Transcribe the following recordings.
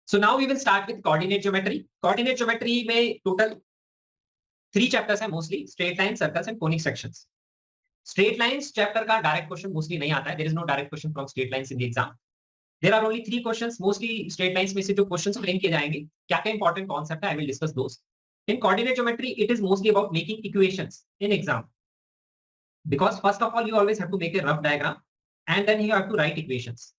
So now we will start with coordinate geometry. Coordinate geometry में total 3 chapters हैं mostly, straight lines, circles and conic sections. Straight lines chapter का direct question mostly नहीं आता है. There is no direct question from straight lines in the exam. There are only 3 questions. Mostly straight lines में से जो questions frame किए जाएंगे, क्या-क्या important concept है, I will discuss those. In coordinate geometry, it is mostly about making equations in exam. Because first of all, you always have to make a rough diagram and then you have to write equations.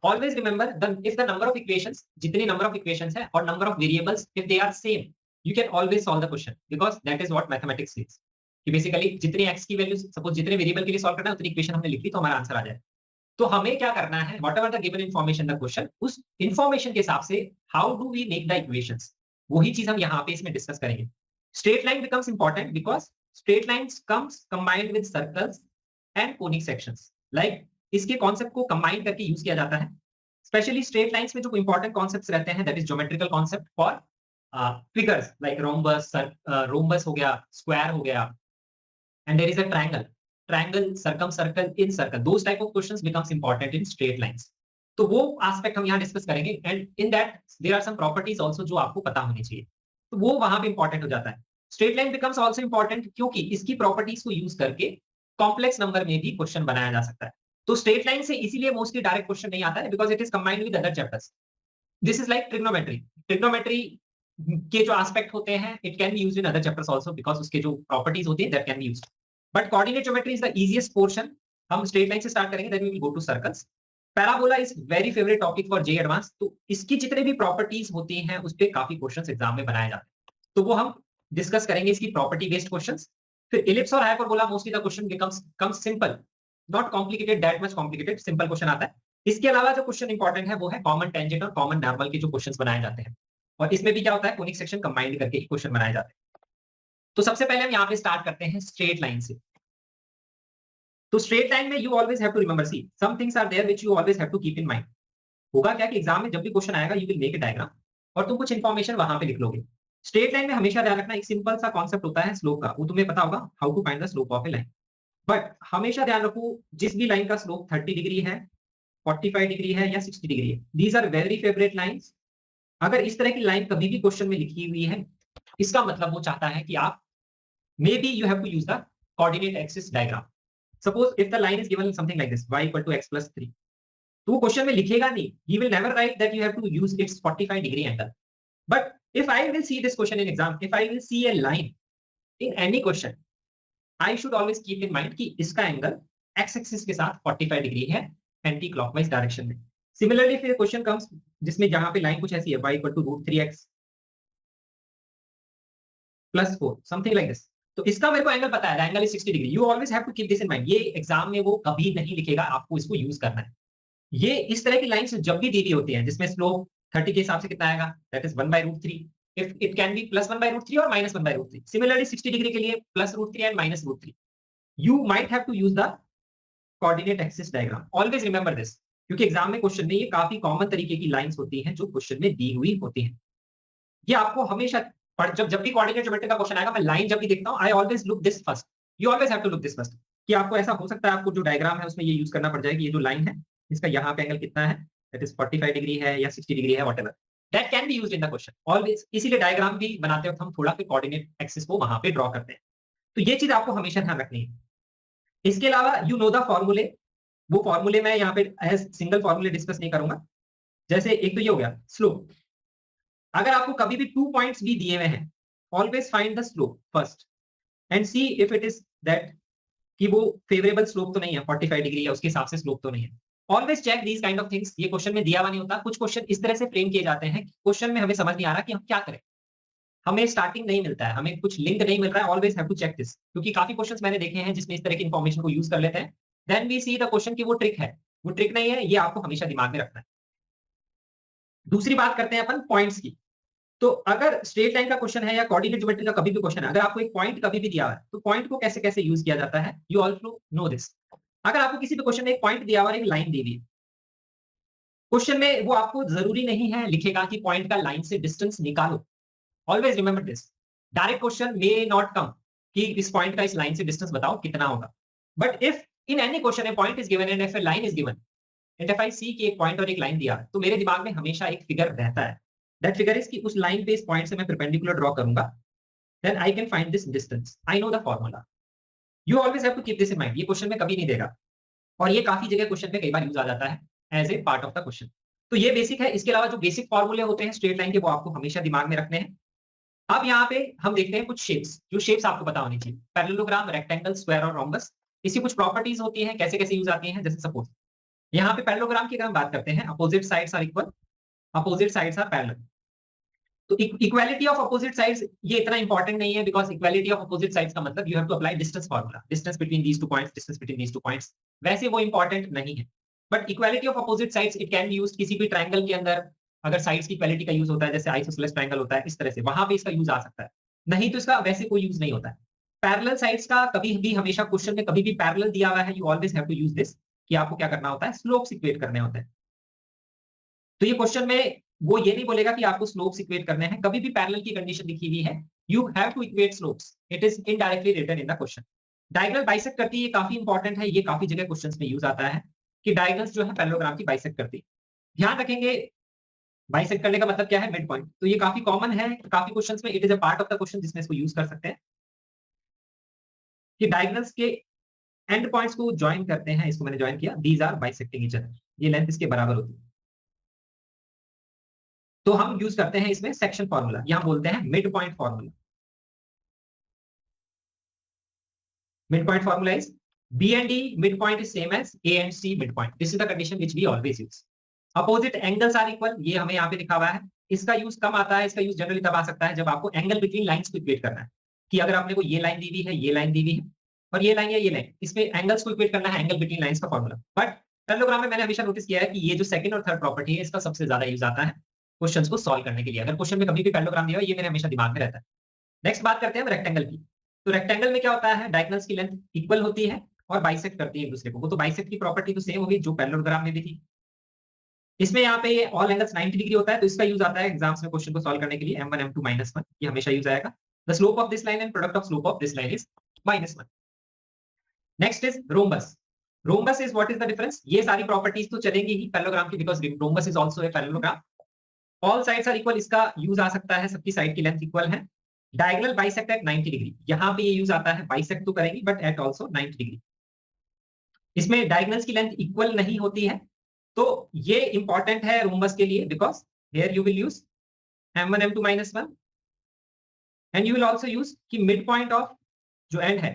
Always remember if the number of equations, जितने number of equations है और number of variables, if they are same, you can always solve the question because that is what mathematics says. कि basically जितनी x की value suppose जितने variable के लिए solve करना है उतनी इक्वेशन हमने लिख ली तो हमारा आंसर आ जाए. तो हमें क्या करना है, whatever the given information the question, उस इन्फॉर्मेशन के हिसाब से how do we make the equations, वही चीज हम यहाँ पे इसमें डिस्कस करेंगे. Straight line becomes important because straight lines comes combined with circles and conic sections. Like इसके कॉन्सेप्ट को कंबाइन करके यूज किया जाता है. स्पेशली स्ट्रेट लाइन्स में जो इंपॉर्टेंट कॉन्सेप्ट्स रहते हैं that is geometrical concept for figures like rhombus हो गया, स्क्वायर हो गया, and there is a triangle, circle, in circle. Those type of questions becomes important in straight lines. तो वो aspect हम यहाँ डिस्कस करेंगे and in that there are some properties also जो आपको पता होनी चाहिए. तो वो वहां पे इंपॉर्टेंट हो जाता है. Straight line becomes also important क्योंकि इसकी प्रॉपर्टीज को यूज करके कॉम्प्लेक्स नंबर में भी क्वेश्चन बनाया जा सकता है. तो स्ट्रेट लाइन से इसीलिए मोस्टली डायरेक्ट क्वेश्चन नहीं आता है because it is combined with other chapters. This is like trigonometry के जो एस्पेक्ट होते हैं it can be used in other chapters also because उसके जो प्रॉपर्टीज होती है that can be used. But coordinate geometry is the easiest portion. हम straight line से स्टार्ट करेंगे then we will go to circles. Parabola is very favourite topic for J advance. तो इसकी जितने भी प्रॉपर्टीज होती हैं उस पे काफी क्वेश्चंस एग्जाम में बनाए जाते हैं. तो वो हम डिस्कस करेंगे इसकी प्रॉपर्टी बेस्ड क्वेश्चंस. फिर इलिप्स और hyperbola mostly the question comes simple, not complicated, that much complicated, simple question आता है. इसके अलावा जो क्वेश्चन इंपॉर्टेंट है वो है कॉमन टेंजेंट और कॉमन नॉर्मल के जो क्वेश्चंस बनाए जाते हैं. और इसमें भी क्या होता है, कोनिक सेक्शन कंबाइंड करके क्वेश्चन बनाए जाते हैं. तो सबसे पहले हम यहाँ पे स्टार्ट करते हैं स्ट्रेट लाइन से. तो स्ट्रेट लाइन में you always have to remember, see some things are there which you always have to keep in mind. होगा क्या कि एग्जाम में जब भी क्वेश्चन आएगा you will make a diagram और तुम कुछ इंफॉर्मेशन वहां पे लिख लोगे. स्ट्रेट लाइन में हमेशा ध्यान रखना एक सिंपल सा कॉन्सेप्ट होता है स्लोप का. वो तुम्हें पता होगा how to find the slope of a line. But हमेशा ध्यान रखो जिस भी लाइन का स्लोप 30 डिग्री है, 45 डिग्री है या 60 डिग्री है, these are very favourite lines. अगर इस तरह की लाइन कभी भी क्वेश्चन में लिखी हुई है इसका मतलब वो चाहता है कि आप maybe you have to use the coordinate axis diagram. Suppose if the line is given something like this, y equal to x plus 3, तो वो क्वेश्चन में लिखेगा नहीं, he will never write that you have to use its 45 degree angle. But if I will see this question in exam, if I will see a line in any question, I should always keep in mind कि इसका angle x axis के साथ 45 degree है anti clockwise direction में. Similarly फिर question comes जिसमें जहां पे लाइन कुछ ऐसी है, y equal to √3x plus 4, something like this. तो इसका मेरे को एंगल पता है, angle is 60 degree. You always have to keep this in mind. ये एग्जाम में वो कभी नहीं लिखेगा, आपको इसको यूज करना है. ये इस तरह की लाइंस जब भी दी हुई होती हैं जिसमें स्लोप 30 के हिसाब से कितना आएगा, that is 1/√3. If it can be +1/√3 और -1/√3. सिमिलरली 60 डिग्री के लिए +√3 and -√3. You might have to use the coordinate axis diagram. Always remember this क्योंकि एग्जाम में क्वेश्चन में ये काफी कॉमन तरीके की लाइंस होती हैं जो क्वेश्चन में दी हुई होती हैं. ये आपको हमेशा जब भी कोऑर्डिनेट ज्योमेट्री का क्वेश्चन आएगा, मैं लाइन जब भी देखता हूं I always look this first. You always have to look this first कि आपको ऐसा हो सकता है आपको जो डायग्राम है उसमें ये यूज करना पड़ जाएगा. ये जो लाइन है इसका यहाँ पे एंगल कितना है, दैट इज 45 डिग्री है या 60 डिग्री है, whatever, that can be used in the question always. इसीलिए डायग्राम भी बनाते वक्त हम थोड़ा फिर कोऑर्डिनेट एक्सिस को वहां पे ड्रॉ करते हैं. तो ये चीज आपको हमेशा ध्यान रखनी है. इसके अलावा यू नो द फॉर्मूले. वो फॉर्मूले मैं यहाँ पे एज सिंगल फॉर्मूले डिस्कस नहीं करूंगा. जैसे एक तो ये हो गया स्लोप. अगर आपको कभी भी 2 पॉइंट्स भी दिए हुए हैं, always find the slope first and see if it is that कि वो फेवरेबल स्लोप तो नहीं है, 45 डिग्री या उसके हिसाब से स्लोप तो नहीं है. Always check these kind of things. ये क्वेश्चन में दिया हुआ नहीं होता. कुछ क्वेश्चन इस तरह से फ्रेम किए जाते हैं क्वेश्चन में हमें समझ नहीं आ रहा कि हम क्या करें, हमें स्टार्टिंग नहीं मिलता है, हमें कुछ लिंक नहीं मिल रहा है. Always have to check this क्योंकि काफी क्वेश्चंस मैंने देखे हैं जिसमें इस तरह की इंफॉर्मेशन को यूज कर लेते हैं. Then we see the question की वो ट्रिक है, वो ट्रिक नहीं है. ये आपको हमेशा दिमाग में रखना है. दूसरी बात करते हैं अपन पॉइंट्स की. तो अगर स्ट्रेट लाइन का क्वेश्चन है या कोऑर्डिनेट ज्योमेट्री का कभी भी क्वेश्चन है, अगर आपको एक पॉइंट कभी भी दिया हुआ है तो पॉइंट को कैसे कैसे यूज किया जाता है, यू ऑल्सो नो दिस. अगर आपको किसी भी क्वेश्चन में एक पॉइंट दिया हुआ है, एक लाइन दी हुई है क्वेश्चन में, वो आपको जरूरी नहीं है लिखेगा कि पॉइंट का लाइन से डिस्टेंस निकालो. Always remember this. Direct question may not come कि इस पॉइंट का इस लाइन से डिस्टेंस बताओ कितना होगा. But if in any question a point is given and if a line is given and if I see कि एक पॉइंट और एक लाइन दिया, तो मेरे दिमाग में हमेशा एक फिगर रहता है दैट फिगर इज कि उस लाइन पे इस पॉइंट से मैं परपेंडिकुलर ड्रॉ करूंगा, then I can find this distance, I know the formula. You always have to keep this in mind, ये क्वेश्चन में कभी नहीं देगा, और ये काफी जगह क्वेश्चन में कई बार यूज आ जाता है as a part of the question. तो ये बेसिक है, इसके अलावा जो बेसिक फॉर्मूले होते हैं स्ट्रेट लाइन के वो आपको हमेशा दिमाग में रखने हैं। अब यहाँ पे हम देखते हैं कुछ शेप्स, जो शेप्स आपको पता होनी चाहिए, पैरेललोग्राम, रेक्टेंगल, स्क्वायर और रोम्बस। इसकी कुछ प्रॉपर्टीज होती हैं, कैसे कैसे यूज आती हैं। जैसे सपोज यहाँ पे पैरेललोग्राम की अगर हम बात करते हैं, opposite sides are equal, opposite sides are parallel. तो इक्वालिटी ऑफ अपोजिट साइड्स ये इतना इंपॉर्टेंट नहीं है, because equality of opposite sides का मतलब you have to apply distance formula, distance between these two points, distance between these two points. वैसे वो important नहीं है, but equality of opposite sides it can be used किसी भी triangle के अंदर। अगर साइड्स की इक्वालिटी का यूज होता है, जैसे आइसोसेलेस ट्रायंगल होता है, इस तरह से वहां पे इसका यूज आ सकता है, नहीं तो इसका वैसे कोई यूज नहीं होता है। पैरेलल साइड्स का कभी भी हमेशा क्वेश्चन में कभी भी पैरेलल दिया हुआ है, you always have to use this, कि आपको क्या करना होता है, स्लोप्स इक्वेट करने होते हैं। तो ये क्वेश्चन में वो ये नहीं बोलेगा कि आपको स्लोप्स इक्वेट करने हैं, कभी भी पैरेलल की कंडीशन लिखी हुई है, you have to equate slopes, it is indirectly written in the question. Diagonal bisect करती है, ये काफी इंपॉर्टेंट है, ये काफी जगह क्वेश्चंस में यूज आता है कि डायगोनल्स जो है पैरेललोग्राम की बाइसेक्ट करती है। ध्यान रखेंगे बाइसेक्ट करने का मतलब क्या है, मिड पॉइंट। तो ये काफी कॉमन है, काफी क्वेश्चंस में it is a part of the question जिसमें इसको यूज कर सकते हैं, कि डायगोनल्स के एंड पॉइंट्स को ज्वाइन करते हैं। इसको मैंने ज्वाइन किया, these are bisecting each other, ये लेंथ इसके बराबर होती है। तो हम यूज करते हैं इसमें सेक्शन फॉर्मूला, यहां बोलते हैं mid point formula. Mid point formula is B and D midpoint is same as A and C midpoint. This is the condition which we always use. Opposite angles are equal, ये हमें यहाँ पे लिखा हुआ है। इसका यूज कम आता है, इसका यूज जनरली तब आ सकता है जब आपको एंगल बिटवीन लाइंस को इक्वेट करना है, कि अगर आपने को ये लाइन दी हुई है, ये लाइन दी हुई है, और ये लाइन या ये लाइन, इसमें एंगल्स को इक्वेट करना है, एंगल बिटवीन लाइंस का फॉर्मूला। बट पैरेललोग्राम में मैंने हमेशा नोटिस किया है कि ये जो सेकंड और थर्ड प्रॉपर्टी है, इसका सबसे ज्यादा यूज आता है क्वेश्चंस को सॉल्व करने के लिए। अगर क्वेश्चन में कभी भी पैरेललोग्राम दिया हो, ये मेरे हमेशा दिमाग में रहता है। नेक्स्ट बात करते हैं हम रेक्टेंगल की। तो रेक्टेंगल में क्या होता है, डायगोनल्स की लेंथ इक्वल होती है और बाइसेक्ट करती है एक दूसरे को। वो तो बाइसेक्ट की प्रॉपर्टी तो सेम होगी जो पैरेललोग्राम में भी थी। इसमें यहाँ पे ऑल एंगल्स 90 डिग्री होता है, तो इसका यूज आता है एग्जाम्स में क्वेश्चन को सॉल्व करने के लिए, m1 m2 -1, ये हमेशा यूज आएगा। The slope of this line and product of slope of this line is -1। Next is rhombus. Rhombus is what is the difference. ये सारी प्रॉपर्टीज तो चलेंगी ही पैरेललोग्राम की, because rhombus is also a parallelogram. All sides are equal, इसका use आ सकता है, सबकी साइड की लेंथ इक्वल है। डायगोनल बाइसेक्ट एट 90 डिग्री, यहाँ पे ये यूज आता है, बाइसेक्ट तो करेंगी बट एट ऑल्सो 90 डिग्री। इसमें डायगोनल्स की लेंथ इक्वल नहीं होती है, तो ये इंपॉर्टेंट है रोम्बस के लिए, because here you will use m1 m2 -1 and you will also use कि मिड पॉइंट ऑफ जो एंड है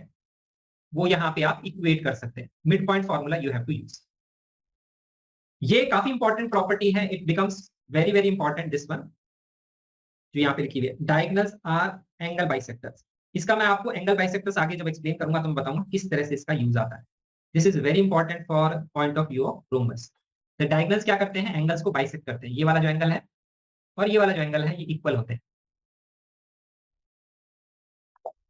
वो यहां पे आप इक्वेट कर सकते हैं। Mid point formula you have to use. ये काफी इंपॉर्टेंट प्रॉपर्टी है, it becomes very very important this one, जो यहाँ पे लिखी हुई है, डायगोनल्स आर एंगल बाइसेक्टर्स। इसका मैं आपको एंगल बाइसेक्टर्स आगे जब एक्सप्लेन करूंगा तो मैं बताऊंगा किस तरह से इसका यूज आता है। This is very important for point of view of rhombus. तो डायगोनल्स क्या करते हैं, एंगल्स को बाइसेक्ट करते हैं। ये वाला जो एंगल है और ये वाला जो एंगल है, ये इक्वल होते हैं,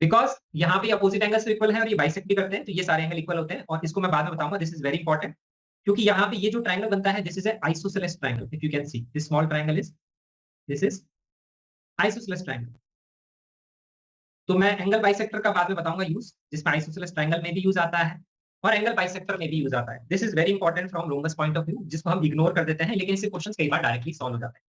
बिकॉज यहाँ पे अपोजिट एंगल्स इक्वल है और ये बाइसेक्ट भी करते हैं, तो ये सारे एंगल इक्वल होते हैं। और इसको मैं बाद में बताऊंगा, दिस इज वेरी इंपॉर्टेंट, क्योंकि यहाँ पे ये जो ट्रायंगल बनता है, this is a isosceles triangle. If you can see this small triangle is, this is isosceles triangle. तो मैं एंगल बाइसेक्टर का बाद में बताऊंगा यूज, जिसमें आइसोसेलेस ट्रायंगल में भी यूज आता है और एंगल बाइसेक्टर में भी यूज आता है। This is very important from rhombus point of view, जिसको हम इग्नोर कर देते हैं, लेकिन इससे क्वेश्चंस कई बार डायरेक्टली सॉल्व हो जाते हैं।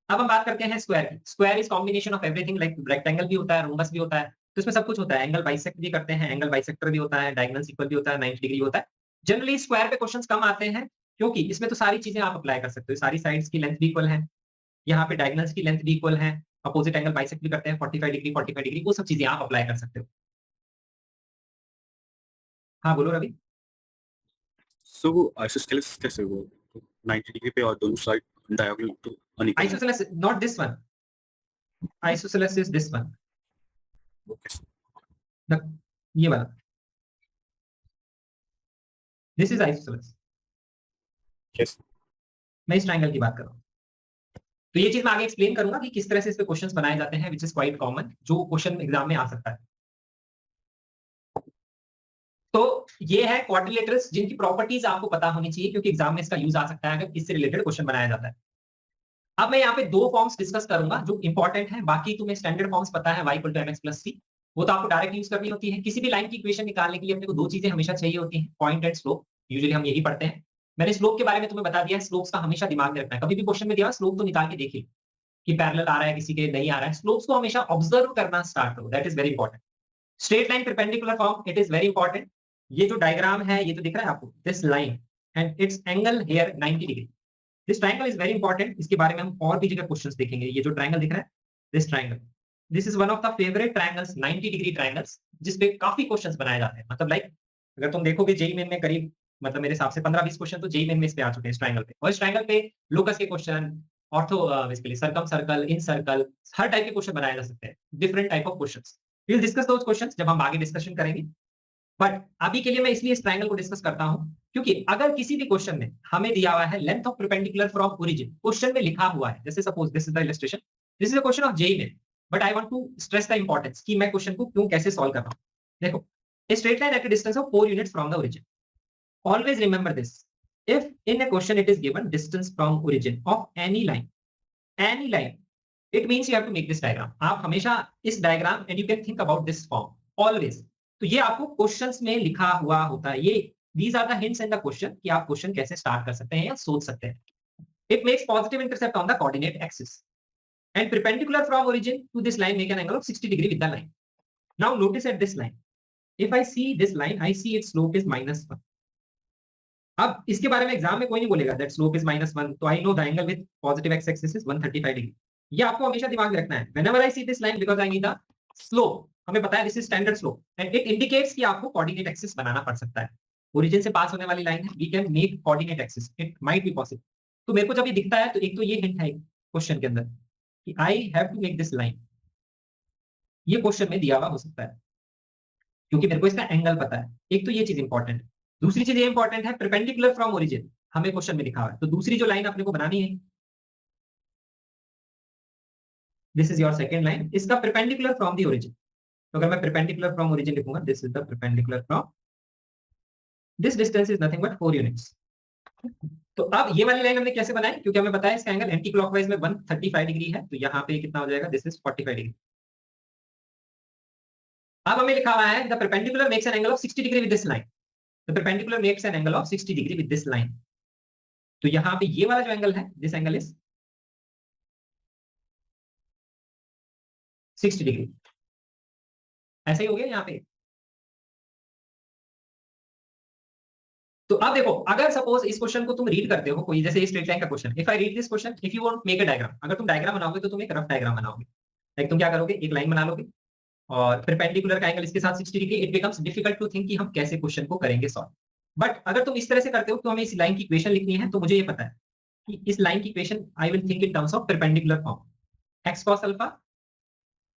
अब हम बात करते हैं स्क्वायर की। Square is combination of everything, like rectangle भी होता है, रोम्बस भी होता है, तो इसमें सब कुछ होता है। एंगल बाइसेक्ट भी करते हैं, एंगल बाइसेक्टर भी होता है, डायगोनल्स इक्वल भी होता है, 90 डिग्री होता है। जनरली स्क्वायर पे क्वेश्चंस कम आते हैं, क्योंकि इसमें तो सारी चीजें आप अप्लाई कर सकते हो, सारी साइड्स की लेंथ भी इक्वल है, यहाँ पे डायगोनल्स की लेंथ भी इक्वल है, अपोजिट एंगल बाइसेक्ट भी करते हैं, 45 डिग्री 45 डिग्री, वो सब चीजें आप अप्लाई कर सकते हो। हाँ बोलो रवि। सो वो आइसोसेलेस कैसे हुआ, 90 डिग्री पे और दोनों साइड डायगोनल तो unequal. Isosceles not this one, isosceles is this one, ये वाला, दिस इज आइसोसेलेस। यस, मैं इस ट्रायंगल की बात कर रहा हूँ। तो ये चीज मैं आगे एक्सप्लेन करूंगा कि किस तरह से इस पे क्वेश्चंस बनाए जाते हैं, विच इज क्वाइट कॉमन, जो क्वेश्चन एग्जाम में आ सकता है। तो ये है क्वाड्रिलेटरल्स, जिनकी प्रॉपर्टीज आपको पता होनी चाहिए, क्योंकि एग्जाम में इसका यूज आ सकता है अगर इससे रिलेटेड क्वेश्चन बनाया जाता है। अब मैं यहाँ पे दो फॉर्म्स डिस्कस करूंगा जो इंपॉर्टेंट है, बाकी तुम्हें स्टैंडर्ड फॉर्म्स पता है, y = mx + c, वो तो आपको डायरेक्ट यूज करनी होती है। किसी भी लाइन की इक्वेशन निकालने के लिए अपने को दो चीजें हमेशा चाहिए होती हैं, पॉइंट एंड स्लोप। यूजुअली हम यही पढ़ते हैं। मैंने स्लोप के बारे में तुम्हें बता दिया है, स्लोप्स का हमेशा दिमाग में रखना है, कभी भी क्वेश्चन में दिया स्लोप तो निकाल के देखिए। कि पैरेलल आ रहा है किसी के नहीं आ रहा है, स्लोप्स को हमेशा ऑब्जर्व करना स्टार्ट करो, that is very important. Straight line perpendicular form, it is very important. ये जो डायग्राम है ये तो दिख रहा है आपको, this line and it's angle here 90 degree, this triangle is very important. इसके बारे में हम और भी जगह क्वेश्चंस देखेंगे। ये जो ट्रायंगल दिख रहा है, this triangle, this is one of the favourite triangles, 90 degree triangles, जिसपे काफी क्वेश्चंस बनाए जाते हैं। मतलब लाइक अगर तुम देखोगे जेईई मेन में करीब, मतलब मेरे हिसाब से 15-20 क्वेश्चन तो जेईई मेन में इस पे आ चुके हैं, इस ट्रायंगल पे। और इस ट्रायंगल पे लोकस के question, ortho basically circum circle, in circle, हर टाइप के क्वेश्चन बनाए जा सकते हैं, different type of questions. We will discuss those questions जब हम आगे डिस्कशन करेंगे। बट अभी के लिए मैं इसलिए इस ट्रायंगल को डिस्कस करता हूं क्योंकि अगर किसी भी क्वेश्चन में हमें दिया हुआ है length of perpendicular from origin, question में लिखा हुआ है, जैसे suppose this is the illustration, this is a question of JEE main, but I want to stress the importance कि मैं क्वेश्चन को क्यों कैसे सॉल्व कर रहा हूं। देखो, a straight line at a distance of 4 units from the origin, always remember this, if in a question it is given distance from origin of any line, it means you have to make this diagram। आप हमेशा इस diagram and you can think about this form always. तो ये आपको questions में लिखा हुआ होता है, ये these are the hints in the question कि आप क्वेश्चन कैसे स्टार्ट कर सकते हैं या सोच सकते हैं। It makes positive intercept on the coordinate axis and perpendicular from origin to this line make an angle of 60 degree with the line। Now notice at this line, if I see this line, I see its slope is -1। अब इसके बारे में exam में कोई नहीं बोलेगा that slope is -1, तो I know the angle with positive x axis is 135 degree। ये आपको हमेशा दिमाग में रखना है। Whenever I see this line, because I need the slope, हमें पता है this is standard slope and it indicates कि आपको coordinate axis बनाना पड़ सकता है। ओरिजिन से पास होने वाली लाइन है, we can make coordinate axis, it might be possible। तो मेरे को जब ये दिखता है तो एक तो ये हिंट है क्वेश्चन के अंदर कि I have to make this line, ये क्वेश्चन में दिया हुआ हो सकता है क्योंकि मेरे को इसका एंगल पता है। एक तो ये चीज इंपॉर्टेंट है। दूसरी चीज ये इंपॉर्टेंट है, परपेंडिकुलर फ्रॉम ओरिजिन हमें क्वेश्चन में लिखा हुआ है, तो दूसरी जो लाइन अपने को बनानी है, this is your second line, इसका परपेंडिकुलर फ्रॉम द ओरिजिन। तो अगर मैं परपेंडिकुलर फ्रॉम ओरिजिन लिखूंगा, this is the perpendicular from, this distance is nothing but 4 units. तो अब ये वाली लाइन हमने कैसे बनाई, क्योंकि हमें पता है इसका एंगल एंटी क्लॉकवाइज में 135 डिग्री है, तो यहाँ पे कितना हो जाएगा, दिस इज 45 डिग्री। अब हमें लिखा हुआ है the perpendicular makes an angle of 60 degree with this line, the perpendicular makes an angle of 60 degree with this line. तो यहाँ पे ये वाला जो एंगल है, दिस एंगल इज 60 डिग्री। ऐसे ही हो गया यहाँ पे। तो अब देखो, अगर सपोज इस क्वेश्चन को तुम रीड करते हो, कोई जैसे स्ट्रेट लाइन का question, if I read this question, if you want make a diagram, अगर तुम डायग्राम बनाओगे तो तुम एक रफ डायग्राम बनाओगे। लाइक तुम क्या करोगे, एक लाइन बना लोगे और परपेंडिकुलर का एंगल इसके साथ 60 degree, it becomes difficult to think कि हम कैसे क्वेश्चन को करेंगे सॉल्व। बट अगर तुम इस तरह से करते हो तो हमें इस लाइन की इक्वेशन लिखनी है, तो मुझे ये पता है कि इस लाइन की equation I will think in terms of perpendicular form, x cos alpha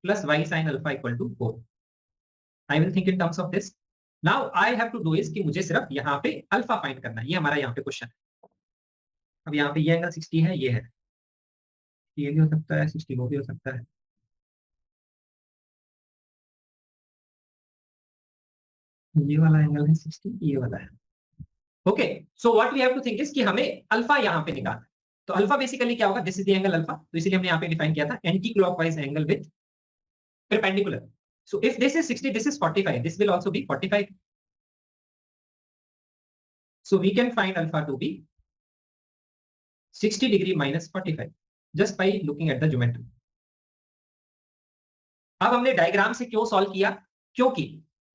plus y sin alpha equal to 4। I will think in terms of this. Now I have to do is कि मुझे सिर्फ यहाँ पे alpha find करना है, ये हमारा यहाँ पे क्वेश्चन है। अब यहाँ पे ये एंगल 60 है, ये है, ये भी हो सकता है 60, वो भी हो सकता है, ये वाला एंगल है 60, ये वाला है। Okay, so what we have to think is कि हमें अल्फा यहाँ पे निकालना है। तो अल्फा बेसिकली क्या होगा, this is the angle alpha, तो इसलिए हमने यहाँ पे डिफाइन किया था anti clockwise angle with perpendicular. So if this is 60, this is 45, this will also be 45। So we can find alpha to be 60 degree minus 45 just by looking at the geometry। अब हमने diagram से क्यों solve किया, क्योंकि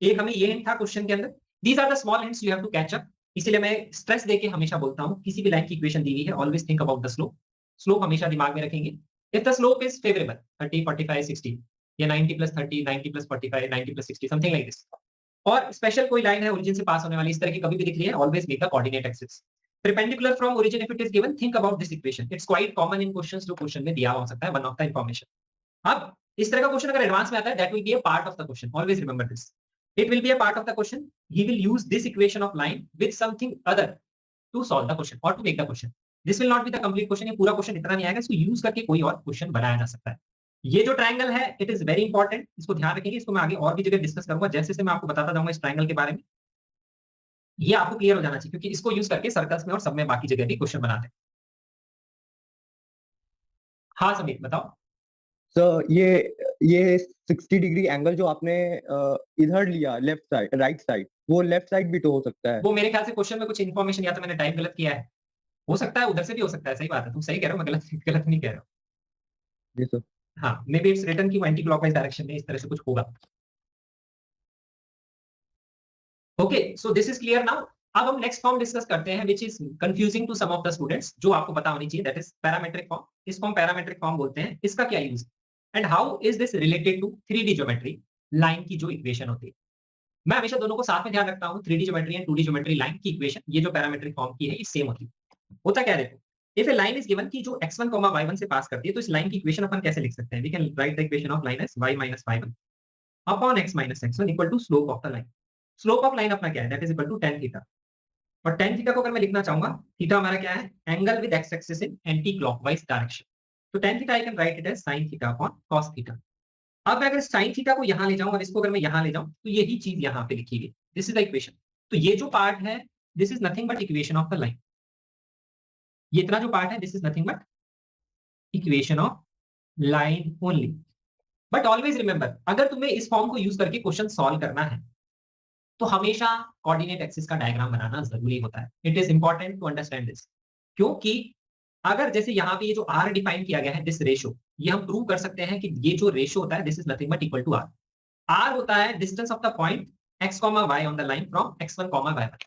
एक हमें ये hint था क्वेश्चन के अंदर, these are the small hints you have to catch up. इसीलिए मैं स्ट्रेस देके हमेशा बोलता हूं, किसी भी लाइन की इक्वेशन दी हुई है, always think about the slope. Slope हमेशा दिमाग में रखेंगे। If the slope is favourable 30, 45, 60 या 90 plus 30, 90 plus 45, 90 plus 60, something like this, और स्पेशल कोई लाइन है ओरिजिन से पास होने वाली, इस तरह की कभी भी दिख रही है, always make the coordinate axis perpendicular from origin. If it is given, think about this equation, it's quite common in questions, जो क्वेश्चन में दिया हो सकता है, वन ऑफ द इंफॉर्मेशन। अब इस तरह का क्वेश्चन अगर एडवांस में आता है, that will be a part of the question, always remember this, it will be a part of the question. He will use this equation of line with something other to solve the question और to make the question. This will not be the complete question, ये पूरा question इतना नहीं आएगा, इसको use करके कोई और क्वेश्चन बनाया जा सकता है। ये जो ट्रायंगल है, इट इज वेरी इंपॉर्टेंट, इसको ध्यान रखेंगे, इसको मैं आगे और भी जगह डिस्कस करूंगा, जैसे से मैं आपको बताता जाऊंगा इस ट्रायंगल के बारे में। ये आपको क्लियर हो जाना चाहिए, क्योंकि इसको यूज करके सर्कल्स में और सब में बाकी जगह भी क्वेश्चन बनाते हैं। हाँ समीर बताओ। सर ये 60 डिग्री एंगल जो आपने इधर लिया, लेफ्ट साइड राइट साइड, वो लेफ्ट साइड भी तो हो सकता है। वो मेरे ख्याल से क्वेश्चन में कुछ इन्फॉर्मेशन या तो मैंने टाइप गलत किया है, हो सकता है उधर से भी हो सकता है। सही बात है, तुम सही कह रहे हो, मैं गलत गलत नहीं कह रहा हूँ। जी सर। हाँ, मे बी इट्स रिटन की एंटी क्लॉकवाइज डायरेक्शन में इस तरह से कुछ होगा। Okay, so this is clear now. अब हम नेक्स्ट फॉर्म डिस्कस करते हैं which is confusing to some of the students, जो आपको पता होनी चाहिए, दैट इज पैरामेट्रिक फॉर्म। इस फॉर्म पैरामेट्रिक फॉर्म बोलते हैं। इसका क्या use and how is this related to 3D geometry, line की जो इक्वेशन होती है। मैं हमेशा दोनों को साथ में ध्यान रखता हूँ, 3D geometry and 2D geometry line की इक्वेशन, ये जो पैरामेट्रिक फॉर्म की है ये सेम होती है। होता क्या है देखो, if a line is given की जो x1, y1 से पास करती है, तो इस लाइन की इक्वेशन अपन कैसे लिख सकते हैं? We can write the equation of line as y minus y1 upon x minus x1 equal to slope of the line. Slope of line अपना क्या है? That is equal to tan theta. और tan theta को अगर मैं लिखना चाहूंगा, theta हमारा क्या है? Angle with x axis in anti clockwise direction. तो tan theta I can write it as sin theta upon cos theta. अब मैं अगर sin थीटा को यहां ले जाऊं और इसको अगर मैं यहां ले जाऊं, तो यही चीज यहां पे लिखी गई। This is the equation. तो ये जो पार्ट है, this is nothing but equation of the line. ये इतना जो पार्ट है, this is nothing but equation of line only. But always remember, अगर तुम्हें इस फॉर्म को यूज करके क्वेश्चन सॉल्व करना है, तो हमेशा कोऑर्डिनेट एक्सिस का डायग्राम बनाना जरूरी होता है। It is important to understand this, क्योंकि अगर जैसे यहाँ पे ये जो आर डिफाइन किया गया है, दिस रेशो, ये हम प्रूव कर सकते हैं कि ये जो रेशो होता है, this is nothing but equal to r. R होता है distance of the point x, y on the line from x1, y1।